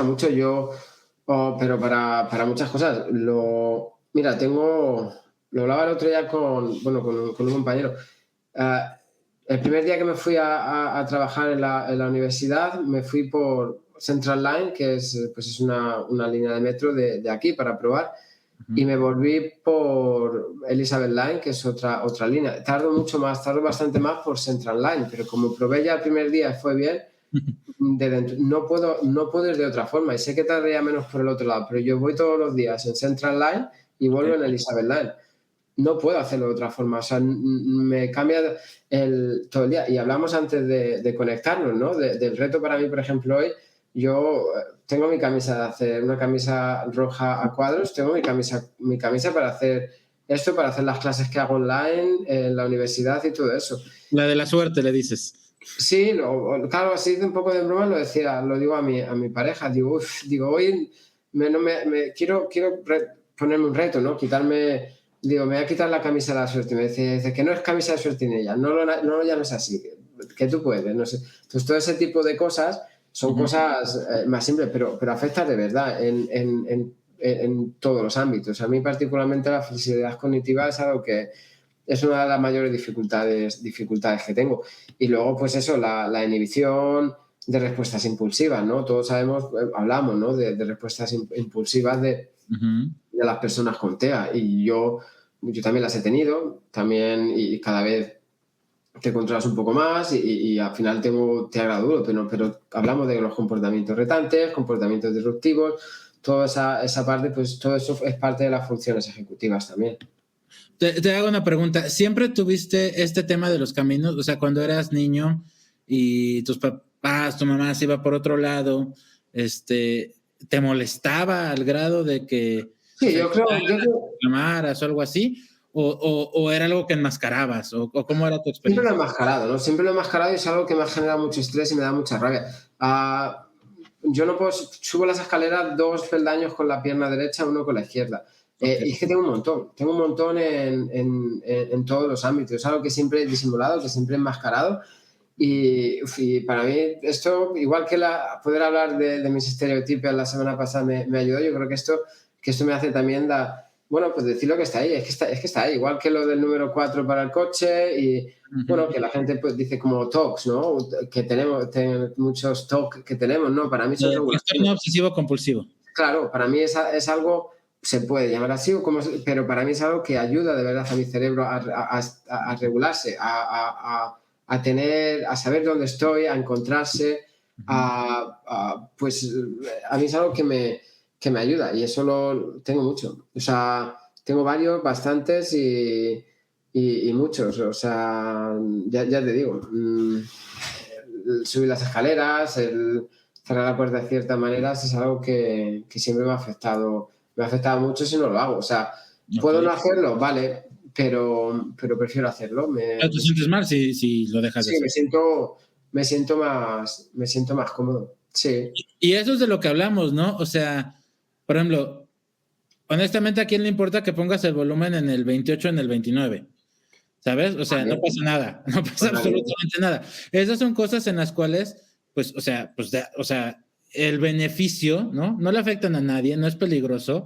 mucho, pero para muchas cosas. Mira, lo hablaba el otro día con un compañero. El primer día que me fui a trabajar en la universidad, me fui por Central Line, que es una línea de metro de aquí para probar, y me volví por Elizabeth Line, que es otra línea. Tardo bastante más por Central Line, pero como probé ya el primer día fue bien, no puedo ir de otra forma, y sé que tardaría menos por el otro lado, pero yo voy todos los días en Central Line y vuelvo en Elizabeth Line. no puedo hacerlo de otra forma. O sea, me cambia todo el día. Y hablamos antes de conectarnos, ¿no? Del reto para mí, por ejemplo, hoy, yo tengo mi camisa de hacer, una camisa roja a cuadros, tengo mi camisa para hacer esto, para hacer las clases que hago online, en la universidad y todo eso. La de la suerte, le dices. Sí, claro, así de un poco de broma lo digo a mi pareja, digo, hoy quiero ponerme un reto, ¿no? Digo, me voy a quitar la camisa de la suerte. Y me dice que no es camisa de suerte ni ella, no lo llames así, que tú puedes, no sé. Entonces, todo ese tipo de cosas son cosas más simples, pero afectan de verdad en todos los ámbitos. A mí particularmente la flexibilidad cognitiva es algo que es una de las mayores dificultades que tengo. Y luego, pues eso, la inhibición de respuestas impulsivas, ¿no? Todos sabemos, hablamos, ¿no? De respuestas impulsivas de las personas con TEA. Y yo también las he tenido, también, y cada vez te controlas un poco más y al final tengo TEA grado duro, pero hablamos de los comportamientos retantes, comportamientos disruptivos, toda esa parte, pues todo eso es parte de las funciones ejecutivas también. Te hago una pregunta. ¿Siempre tuviste este tema de los caminos? O sea, cuando eras niño y tus papás, tu mamá se iba por otro lado, ¿te molestaba al grado de que sí, yo creo reclamaras o algo así? ¿O era algo que enmascarabas? ¿O cómo era tu experiencia? Siempre lo he enmascarado, ¿no? Siempre lo he enmascarado y es algo que me ha generado mucho estrés y me da mucha rabia. Yo no puedo, subo las escaleras 2 peldaños con la pierna derecha, uno con la izquierda. Okay. Y es que tengo un montón en todos los ámbitos. Es algo que siempre he disimulado, que siempre he enmascarado. Y para mí esto, igual que poder hablar de mis estereotipos la semana pasada me ayudó, yo creo que esto me hace también bueno, pues decir lo que está ahí, es que está ahí, igual que lo del número 4 para el coche y, bueno, que la gente pues dice como TOCs, ¿no? Que tenemos muchos TOC que tenemos, ¿no? Para mí eso es trastorno obsesivo compulsivo. Claro, para mí es algo, se puede llamar así, pero para mí es algo que ayuda de verdad a mi cerebro a regularse, a saber dónde estoy, a encontrarse, pues a mí es algo que me ayuda y eso lo tengo mucho. O sea, tengo bastantes y muchos. O sea, ya te digo, subir las escaleras, el cerrar la puerta de ciertas maneras es algo que siempre me ha afectado mucho si no lo hago. O sea, puedo no hacerlo, vale, pero prefiero hacerlo. ¿Te sientes mal si lo dejas de hacer? Sí, me siento más cómodo. Sí. Y eso es de lo que hablamos, ¿no? O sea, por ejemplo, honestamente, ¿a quién le importa que pongas el volumen en el 28 o en el 29? ¿Sabes? O sea, no pasa nada, no pasa absolutamente nada. Esas son cosas en las cuales, pues, o sea, el beneficio, ¿no? No le afectan a nadie, no es peligroso.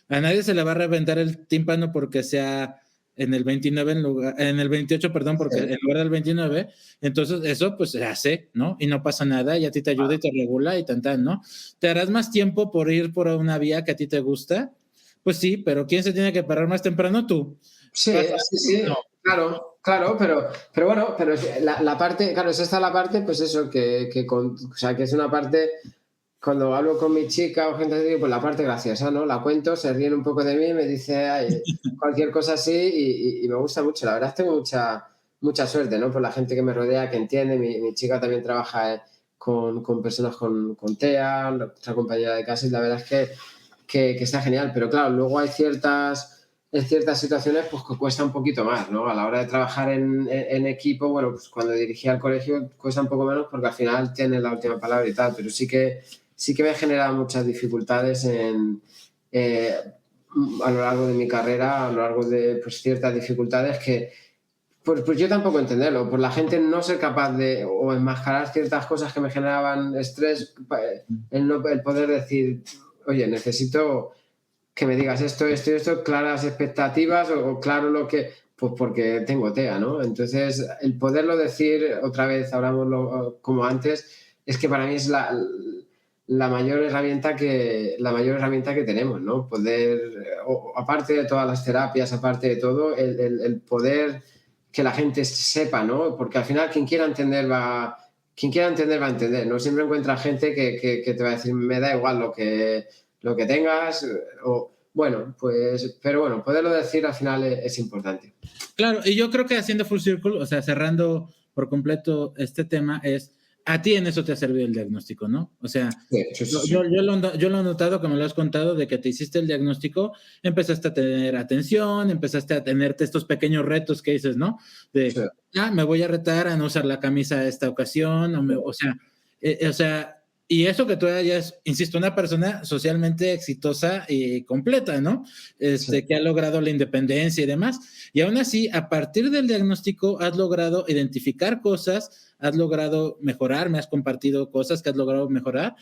A nadie se le va a reventar el tímpano porque sea en el 29 en el 28, perdón, porque en lugar del 29, entonces eso pues se hace, ¿no? Y no pasa nada, y a ti te ayuda y te regula y tan, ¿no? ¿Te harás más tiempo por ir por una vía que a ti te gusta? Pues sí, pero ¿quién se tiene que parar más temprano? Tú. Sí, no. Claro, pero bueno, pero la parte, claro, es esta la parte, pues eso, o sea, que es una parte, cuando hablo con mi chica o gente así, pues la parte graciosa, ¿no? La cuento, se ríen un poco de mí, me dice cualquier cosa así y me gusta mucho. La verdad tengo mucha suerte, ¿no? Por la gente que me rodea, que entiende. Mi chica también trabaja con personas con TEA, otra compañera de casa, y la verdad es que está genial. Pero claro, luego hay en ciertas situaciones pues que cuesta un poquito más, ¿no? A la hora de trabajar en equipo, bueno, pues cuando dirigía al colegio cuesta un poco menos porque al final tiene la última palabra y tal, pero sí que me ha generado muchas dificultades a lo largo de mi carrera, a lo largo de pues, ciertas dificultades que pues yo tampoco entenderlo, por la gente no ser capaz de o enmascarar ciertas cosas que me generaban estrés, el poder decir, oye, necesito que me digas esto, claras expectativas o claro lo que, pues porque tengo TEA, ¿no? Entonces, el poderlo decir otra vez, hablamos como antes, es que para mí es la mayor herramienta que tenemos, ¿no? Poder, aparte de todas las terapias, aparte de todo, el poder que la gente sepa, ¿no? Porque al final quien quiera entender va a entender, ¿no? Siempre encuentra gente que te va a decir, me da igual lo que tengas, bueno, pues, pero bueno, poderlo decir al final es importante. Claro, y yo creo que haciendo full circle, o sea, cerrando por completo este tema, es a ti en eso te ha servido el diagnóstico, ¿no? O sea, Sí, sí, sí, sí. yo lo he notado, como lo has contado, de que te hiciste el diagnóstico, empezaste a tener atención, empezaste a tenerte estos pequeños retos que dices, ¿no? Sí, De, me voy a retar a no usar la camisa esta ocasión, o sea, y eso que tú eres, insisto, una persona socialmente exitosa y completa, ¿no? sí. Que ha logrado la independencia y demás. Y aún así, a partir del diagnóstico, has logrado identificar cosas, has logrado mejorar, me has compartido cosas que has logrado mejorar.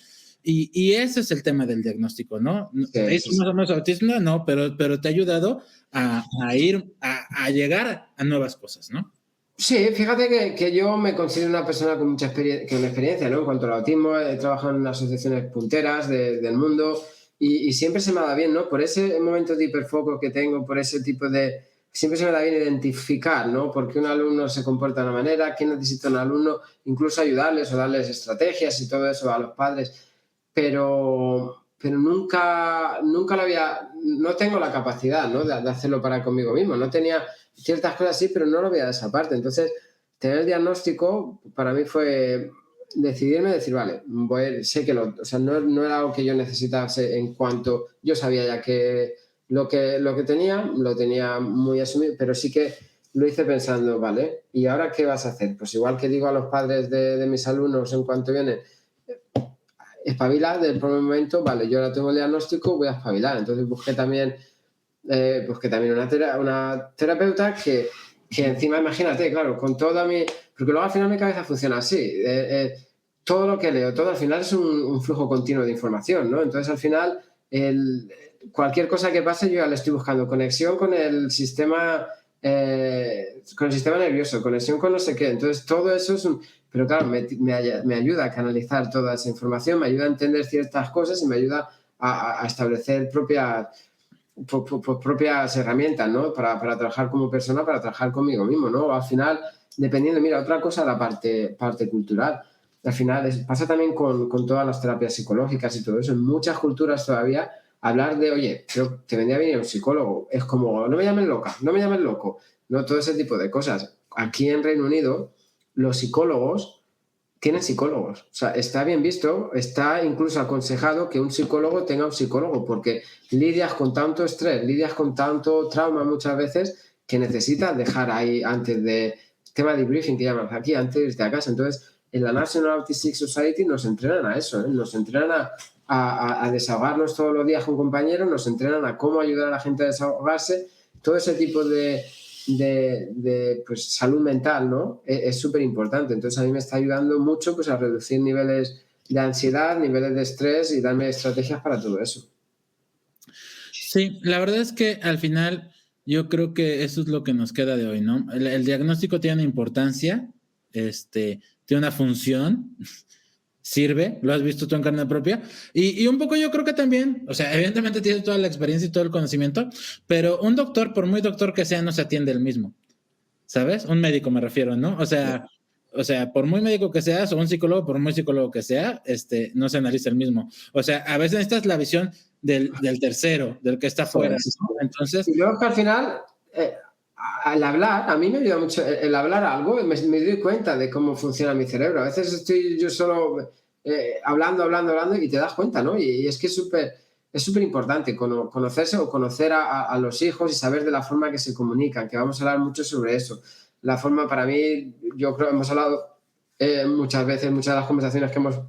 Y ese es el tema del diagnóstico, ¿no? Sí, ¿Es sí, más sí. o menos autismo? No, pero te ha ayudado a llegar a nuevas cosas, ¿no? Sí, fíjate que yo me considero una persona con mucha experiencia, ¿no? En cuanto al autismo, he trabajado en asociaciones punteras del mundo y siempre se me ha dado bien, ¿no? Por ese momento de hiperfoco que tengo, por ese tipo de... Siempre se me da bien identificar, ¿no? Por qué un alumno se comporta de una manera, qué necesita un alumno, incluso ayudarles o darles estrategias y todo eso a los padres. Pero nunca lo había... No tengo la capacidad, ¿no? De hacerlo para conmigo mismo. No tenía ciertas cosas sí, pero no lo veía de esa parte. Entonces, tener el diagnóstico para mí fue decidirme, decir, vale, sé que o sea, no era algo que yo necesitase en cuanto yo sabía ya que lo que tenía, lo tenía muy asumido, pero sí que lo hice pensando, vale, ¿y ahora qué vas a hacer? Pues igual que digo a los padres de mis alumnos en cuanto vienen, espabilar del primer momento, vale, yo ahora tengo el diagnóstico, voy a espabilar. Entonces busqué también pues que también una terapeuta que encima, imagínate, claro, con toda mi... Porque luego al final mi cabeza funciona así. Todo lo que leo, todo al final es un flujo continuo de información, ¿no? Entonces al final, cualquier cosa que pase, yo ya le estoy buscando conexión con el sistema nervioso, conexión con no sé qué. Entonces todo eso es un... Pero claro, me ayuda a canalizar toda esa información, me ayuda a entender ciertas cosas y me ayuda a establecer propias herramientas, ¿no? Para trabajar como persona, para trabajar conmigo mismo, ¿no? Al final, dependiendo, mira, otra cosa, la parte cultural. Al final, pasa también con todas las terapias psicológicas y todo eso. En muchas culturas todavía, hablar de, oye, pero te vendría bien un psicólogo, es como, no me llamen loca, no me llamen loco, no todo ese tipo de cosas. Aquí en Reino Unido, los psicólogos tienen psicólogos. O sea, está bien visto, está incluso aconsejado que un psicólogo tenga un psicólogo, porque lidias con tanto estrés, lidias con tanto trauma muchas veces que necesitas dejar ahí antes de tema de briefing que llaman aquí, antes de irte a casa. Entonces, en la National Autistic Society nos entrenan a eso, ¿eh? Nos entrenan a desahogarnos todos los días con compañeros, nos entrenan a cómo ayudar a la gente a desahogarse, todo ese tipo de pues, salud mental, ¿no? Es súper importante. Entonces a mí me está ayudando mucho pues, a reducir niveles de ansiedad, niveles de estrés y darme estrategias para todo eso. Sí, la verdad es que al final yo creo que eso es lo que nos queda de hoy, ¿no? El diagnóstico tiene una importancia, tiene una función, sirve, lo has visto tú en carne propia, y un poco yo creo que también, o sea, evidentemente tienes toda la experiencia y todo el conocimiento, pero un doctor, por muy doctor que sea, no se atiende el mismo. ¿Sabes? Un médico me refiero, ¿no? O sea, por muy médico que seas, o un psicólogo, por muy psicólogo que sea, no se analiza el mismo. O sea, a veces necesitas la visión del tercero, del que está Joder, afuera, sí, ¿no? sí. Entonces, Y luego que al final, al hablar, a mí me ayuda mucho el hablar algo, me doy cuenta de cómo funciona mi cerebro. A veces estoy yo solo hablando y te das cuenta, ¿no? Y es que es súper importante conocerse o conocer a los hijos y saber de la forma que se comunican, que vamos a hablar mucho sobre eso. La forma para mí, yo creo que hemos hablado muchas veces, muchas de las conversaciones que hemos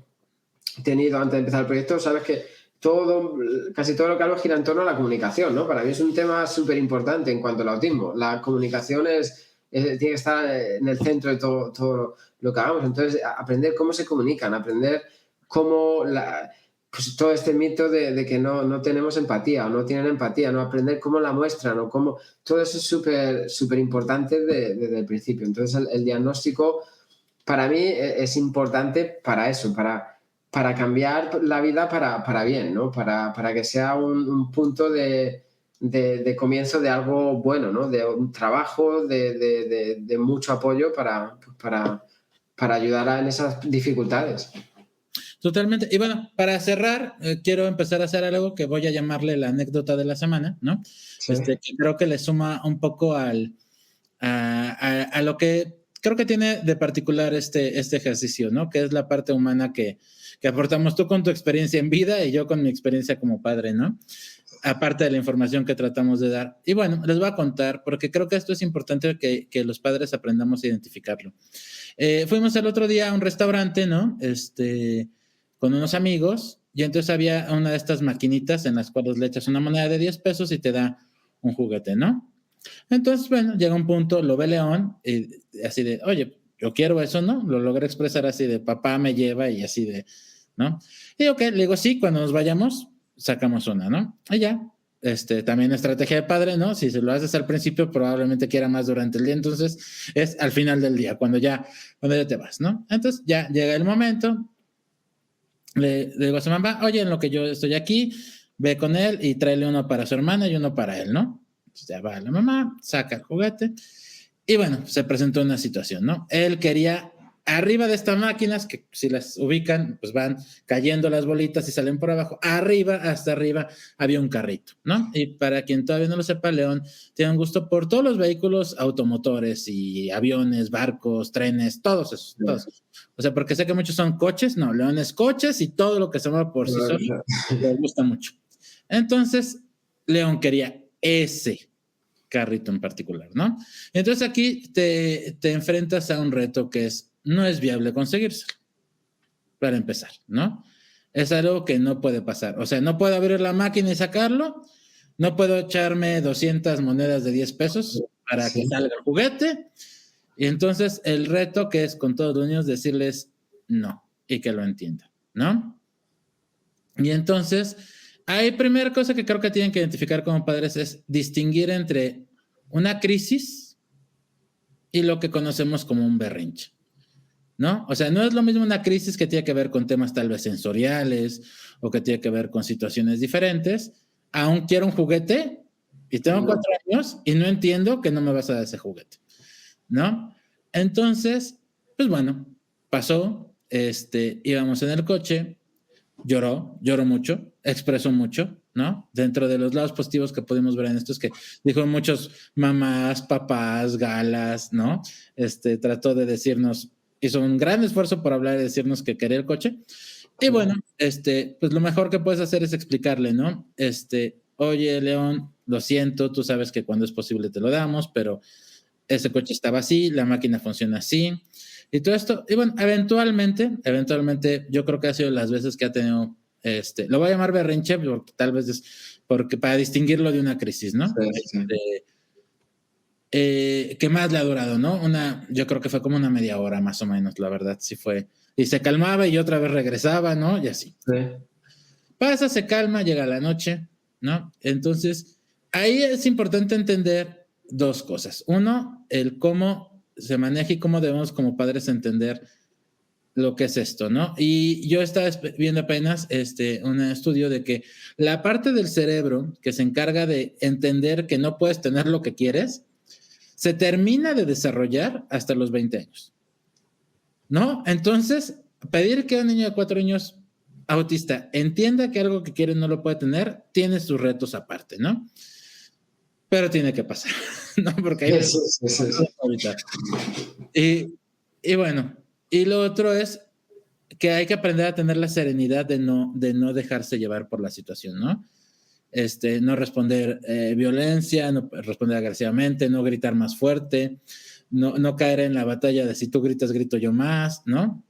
tenido antes de empezar el proyecto, sabes que casi todo lo que hablo gira en torno a la comunicación, ¿no? Para mí es un tema súper importante en cuanto al autismo. La comunicación tiene que estar en el centro de todo lo que hagamos. Entonces, aprender cómo se comunican, aprender cómo pues todo este mito de que no tenemos empatía o no tienen empatía, ¿no? Aprender cómo la muestran o cómo... Todo eso es súper importante desde el principio. Entonces, el diagnóstico para mí es importante para eso, para cambiar la vida para bien, ¿no? Para que sea un punto de comienzo de algo bueno, ¿no? De un trabajo, de mucho apoyo para ayudar en esas dificultades. Totalmente. Y bueno, para cerrar, quiero empezar a hacer algo que voy a llamarle la anécdota de la semana, ¿no? Sí, Que creo que le suma un poco a lo que creo que tiene de particular este ejercicio, ¿no? Que es la parte humana que aportamos tú con tu experiencia en vida y yo con mi experiencia como padre, ¿no? Aparte de la información que tratamos de dar. Y bueno, les voy a contar, porque creo que esto es importante que los padres aprendamos a identificarlo. Fuimos el otro día a un restaurante, ¿no? Con unos amigos, y entonces había una de estas maquinitas en las cuales le echas una moneda de 10 pesos y te da un juguete, ¿no? Entonces, bueno, llega un punto, lo ve León, y así de, oye, yo quiero eso, ¿no? Lo logré expresar así de, papá me lleva y así de, ¿no? Y ok, le digo, sí, cuando nos vayamos, sacamos una, ¿no? Y ya, también estrategia de padre, ¿no? Si se lo haces al principio, probablemente quiera más durante el día, entonces es al final del día, cuando ya te vas, ¿no? Entonces ya llega el momento, le digo a su mamá, oye, en lo que yo estoy aquí, ve con él y tráele uno para su hermana y uno para él, ¿no? Entonces ya va la mamá, saca el juguete y bueno, se presentó una situación, ¿no? Él quería arriba de estas máquinas, que si las ubican, pues van cayendo las bolitas y salen por abajo. Arriba, hasta arriba, había un carrito, ¿no? Y para quien todavía no lo sepa, León tiene un gusto por todos los vehículos automotores y aviones, barcos, trenes, todos esos, todos. O sea, porque sé que muchos son coches, no, León es coches y todo lo que se mueve por sí solo, le gusta mucho. Entonces, León quería ese carrito en particular, ¿no? Entonces aquí te enfrentas a un reto que no es viable conseguírselo, para empezar, ¿no? Es algo que no puede pasar. O sea, no puedo abrir la máquina y sacarlo, no puedo echarme 200 monedas de 10 pesos para que salga el juguete. Y entonces el reto que es con todos los niños decirles no y que lo entiendan, ¿no? Y entonces, hay primera cosa que creo que tienen que identificar como padres es distinguir entre una crisis y lo que conocemos como un berrinche, ¿no? O sea, no es lo mismo una crisis que tiene que ver con temas tal vez sensoriales o que tiene que ver con situaciones diferentes. Aún quiero un juguete y tengo 4 años y no entiendo que no me vas a dar ese juguete, ¿no? Entonces, pues bueno, pasó, íbamos en el coche, lloró mucho, expresó mucho, ¿no? Dentro de los lados positivos que pudimos ver en esto es que dijo muchos mamás, papás, galas, ¿no? Trató de decirnos, hizo un gran esfuerzo por hablar y decirnos que quería el coche. Y bueno, pues lo mejor que puedes hacer es explicarle, ¿no? Oye, León, lo siento, tú sabes que cuando es posible te lo damos, pero ese coche estaba así, la máquina funciona así, y todo esto, y bueno, eventualmente, yo creo que ha sido las veces que ha tenido, lo voy a llamar berrinche, porque tal vez es porque para distinguirlo de una crisis, ¿no? Sí. ¿Qué más le ha durado, no? Yo creo que fue como una media hora más o menos, la verdad, sí fue, y se calmaba y otra vez regresaba, ¿no? Y así. Sí. Pasa, se calma, llega la noche, ¿no? Entonces, ahí es importante entender dos cosas. Uno, el cómo se maneja y cómo debemos como padres entender lo que es esto, ¿no? Y yo estaba viendo apenas un estudio de que la parte del cerebro que se encarga de entender que no puedes tener lo que quieres, se termina de desarrollar hasta los 20 años, ¿no? Entonces, pedir que un niño de 4 años autista entienda que algo que quiere no lo puede tener, tiene sus retos aparte, ¿no? Pero tiene que pasar, ¿no? Porque ahí y bueno, y lo otro es que hay que aprender a tener la serenidad de no dejarse llevar por la situación, ¿no? No responder violencia, no responder agresivamente, no gritar más fuerte, no caer en la batalla de si tú gritas, grito yo más, ¿no?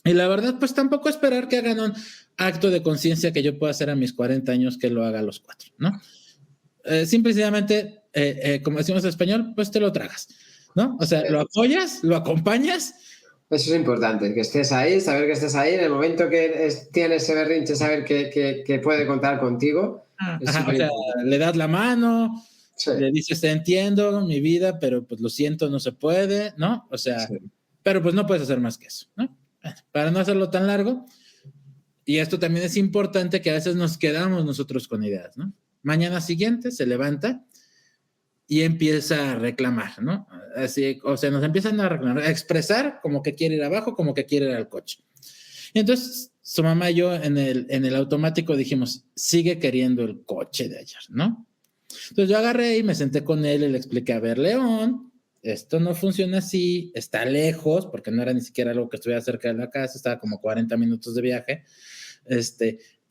Y la verdad, pues tampoco esperar que hagan un acto de conciencia que yo pueda hacer a mis 40 años que lo haga a los 4, ¿no? Simplemente, como decimos en español, pues te lo tragas, ¿no? O sea, lo apoyas, lo acompañas. Eso es importante, que estés ahí, saber que estés ahí. En el momento que tiene ese berrinche, saber que puede contar contigo. O sea, le das la mano, sí. Le dices, te entiendo, mi vida, pero pues lo siento, no se puede, ¿no? O sea, sí. Pero pues no puedes hacer más que eso, ¿no? Para no hacerlo tan largo, y esto también es importante que a veces nos quedamos nosotros con ideas, ¿no? Mañana siguiente se levanta y empieza a reclamar, ¿no? Así, o sea, nos empiezan a reclamar, a expresar como que quiere ir abajo, como que quiere ir al coche. Y entonces su mamá y yo en el automático dijimos, sigue queriendo el coche de ayer, ¿no? Entonces yo agarré y me senté con él y le expliqué, a ver, León, esto no funciona así, está lejos, porque no era ni siquiera algo que estuviera cerca de la casa, estaba como 40 minutos de viaje.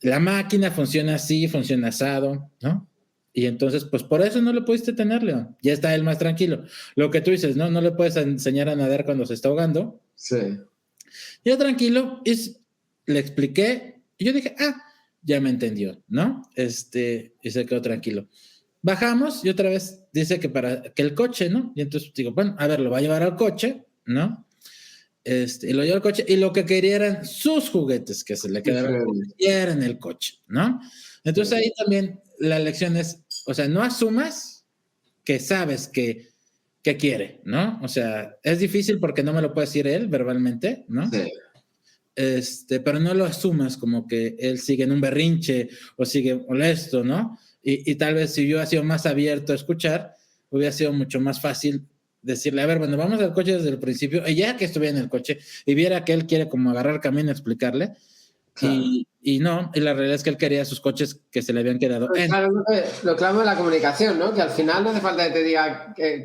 La máquina funciona así, funciona asado, ¿no? Y entonces, pues por eso no le pudiste tener, León. Ya está él más tranquilo. Lo que tú dices, ¿no? No le puedes enseñar a nadar cuando se está ahogando. Sí. Ya tranquilo, le expliqué, y yo dije, ya me entendió, ¿no? Y se quedó tranquilo. Bajamos y otra vez dice que para que el coche, ¿no? Y entonces digo, bueno, a ver, lo va a llevar al coche, ¿no? Y lo lleva al coche y lo que quería eran sus juguetes que se le quedaron en el coche, ¿no? Entonces ahí también la lección es, o sea, no asumas que sabes que quiere, ¿no? O sea, es difícil porque no me lo puede decir él verbalmente, ¿no? Sí. Pero no lo asumas como que él sigue en un berrinche o sigue molesto, ¿no? Y tal vez si yo hubiera sido más abierto a escuchar, hubiera sido mucho más fácil decirle, a ver, bueno, vamos al coche desde el principio, y ya que estuviera en el coche y viera que él quiere como agarrar camino, explicarle, claro. y no, y la realidad es que él quería sus coches que se le habían quedado pues claro, lo clave es la comunicación, ¿no? Que al final no hace falta que te diga que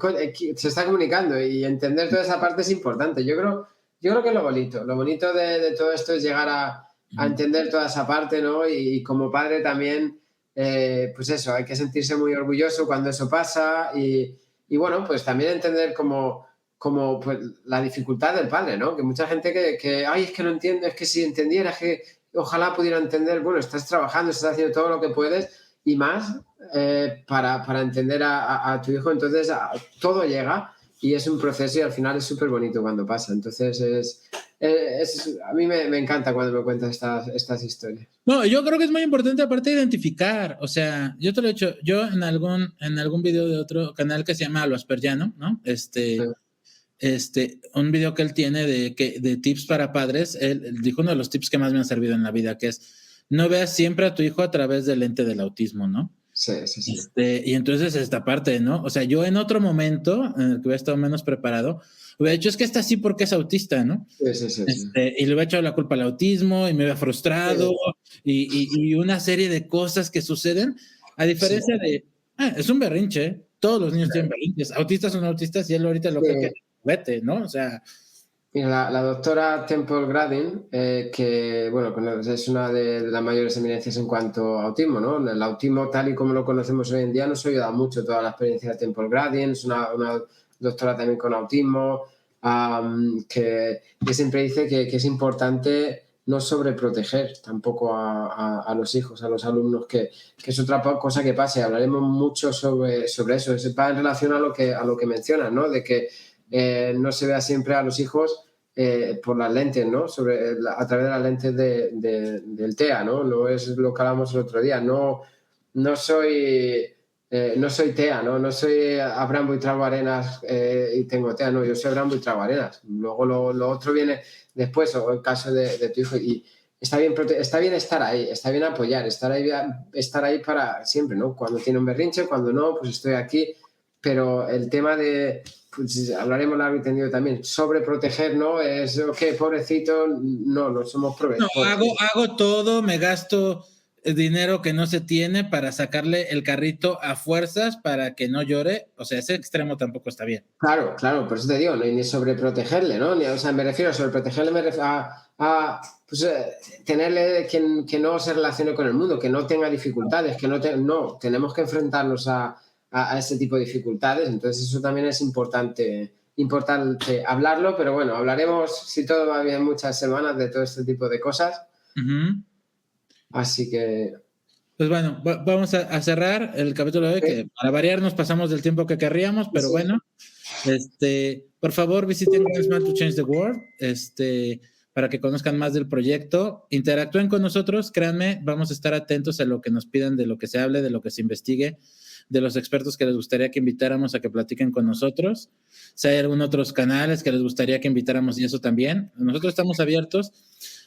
se está comunicando y entender toda esa parte es importante. Yo creo que es lo bonito de todo esto es llegar a entender toda esa parte, ¿no? Y como padre también, pues eso, hay que sentirse muy orgulloso cuando eso pasa y bueno, pues también entender como pues, la dificultad del padre, ¿no? Que mucha gente que ay, es que no entiendo, es que si entendiera, es que ojalá pudiera entender, bueno, estás trabajando, estás haciendo todo lo que puedes y más para entender a tu hijo, entonces todo llega y es un proceso y al final es súper bonito cuando pasa, entonces a mí me encanta cuando me cuentas estas historias. No, yo creo que es muy importante aparte de identificar, o sea, yo te lo he hecho, yo en algún video de otro canal que se llama Lo Aspergiano, ¿no? Sí. Un video que él tiene de tips para padres, él dijo uno de los tips que más me han servido en la vida, que es, no veas siempre a tu hijo a través del lente del autismo, ¿no? Sí. Y entonces esta parte, ¿no? O sea, yo en otro momento, en el que hubiera estado menos preparado, hubiera dicho, es que está así porque es autista, ¿no? Sí. Y le hubiera echado la culpa al autismo y me hubiera frustrado y una serie de cosas que suceden, a diferencia de, es un berrinche, todos los niños tienen berrinches, autistas son autistas y él ahorita lo que vete, ¿no? O sea... Mira, la doctora Temple Grandin, que bueno, es una de las mayores eminencias en cuanto a autismo, ¿no? El autismo tal y como lo conocemos hoy en día nos ayuda mucho toda la experiencia de Temple Grandin, es una doctora también con autismo, que siempre dice que es importante no sobreproteger tampoco a los hijos, a los alumnos, que es otra cosa que pasa, y hablaremos mucho sobre eso, va en relación a lo que mencionas, ¿no? De que no se vea siempre a los hijos por las lentes, ¿no? A través de las lentes del TEA, ¿no? No es lo que hablamos el otro día. No soy TEA, ¿no? No soy Abraham Buitrago Arenas y tengo TEA, no, yo soy Abraham Buitrago Arenas. Luego lo otro viene después, o el caso de tu hijo. Y está bien estar ahí, está bien apoyar, estar ahí para siempre, ¿no? Cuando tiene un berrinche, cuando no, pues estoy aquí. Pero el tema de, pues hablaremos largo y tendido también, sobreproteger, ¿no? Es, ok, pobrecito, no somos proveedores. No, hago todo, me gasto dinero que no se tiene para sacarle el carrito a fuerzas para que no llore. O sea, ese extremo tampoco está bien. Claro, por eso te digo, ni sobreprotegerle, ¿no? O sea, me refiero a sobreprotegerle, me refiero a pues, tenerle que no se relacione con el mundo, que no tenga dificultades, que no, tenemos que enfrentarnos a ese tipo de dificultades, entonces eso también es importante hablarlo, pero bueno, hablaremos, si todo va bien, muchas semanas de todo este tipo de cosas. Así que... Pues bueno, vamos a cerrar el capítulo de hoy, que para variar nos pasamos del tiempo que querríamos, pero bueno, por favor visiten One Smile to Change the World, para que conozcan más del proyecto, interactúen con nosotros, créanme, vamos a estar atentos a lo que nos pidan, de lo que se hable, de lo que se investigue, de los expertos que les gustaría que invitáramos a que platiquen con nosotros, si hay algún otros canales que les gustaría que invitáramos y eso también, nosotros estamos abiertos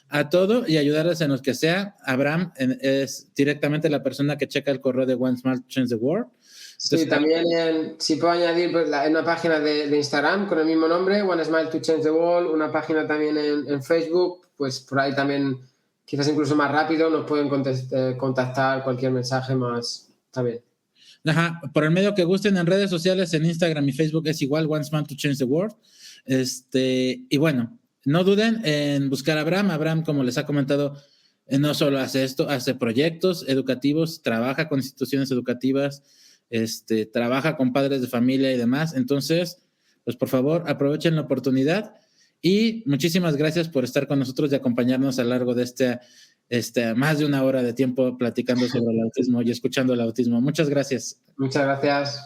a todo y ayudarles en lo que sea. Abraham es directamente la persona que checa el correo de One Smile to Change the World, Sí, también si puedo añadir pues, en una página de Instagram con el mismo nombre, One Smile to Change the World, una página también en Facebook, pues por ahí también, quizás incluso más rápido, nos pueden contactar cualquier mensaje más también. Ajá, por el medio que gusten en redes sociales, en Instagram y Facebook es igual, One Smile to Change the World. Y bueno, no duden en buscar a Abraham. Abraham, como les ha comentado, no solo hace esto, hace proyectos educativos, trabaja con instituciones educativas, trabaja con padres de familia y demás. Entonces, pues por favor, aprovechen la oportunidad y muchísimas gracias por estar con nosotros y acompañarnos a lo largo de más de una hora de tiempo platicando sobre el autismo y escuchando el autismo. Muchas gracias. Muchas gracias.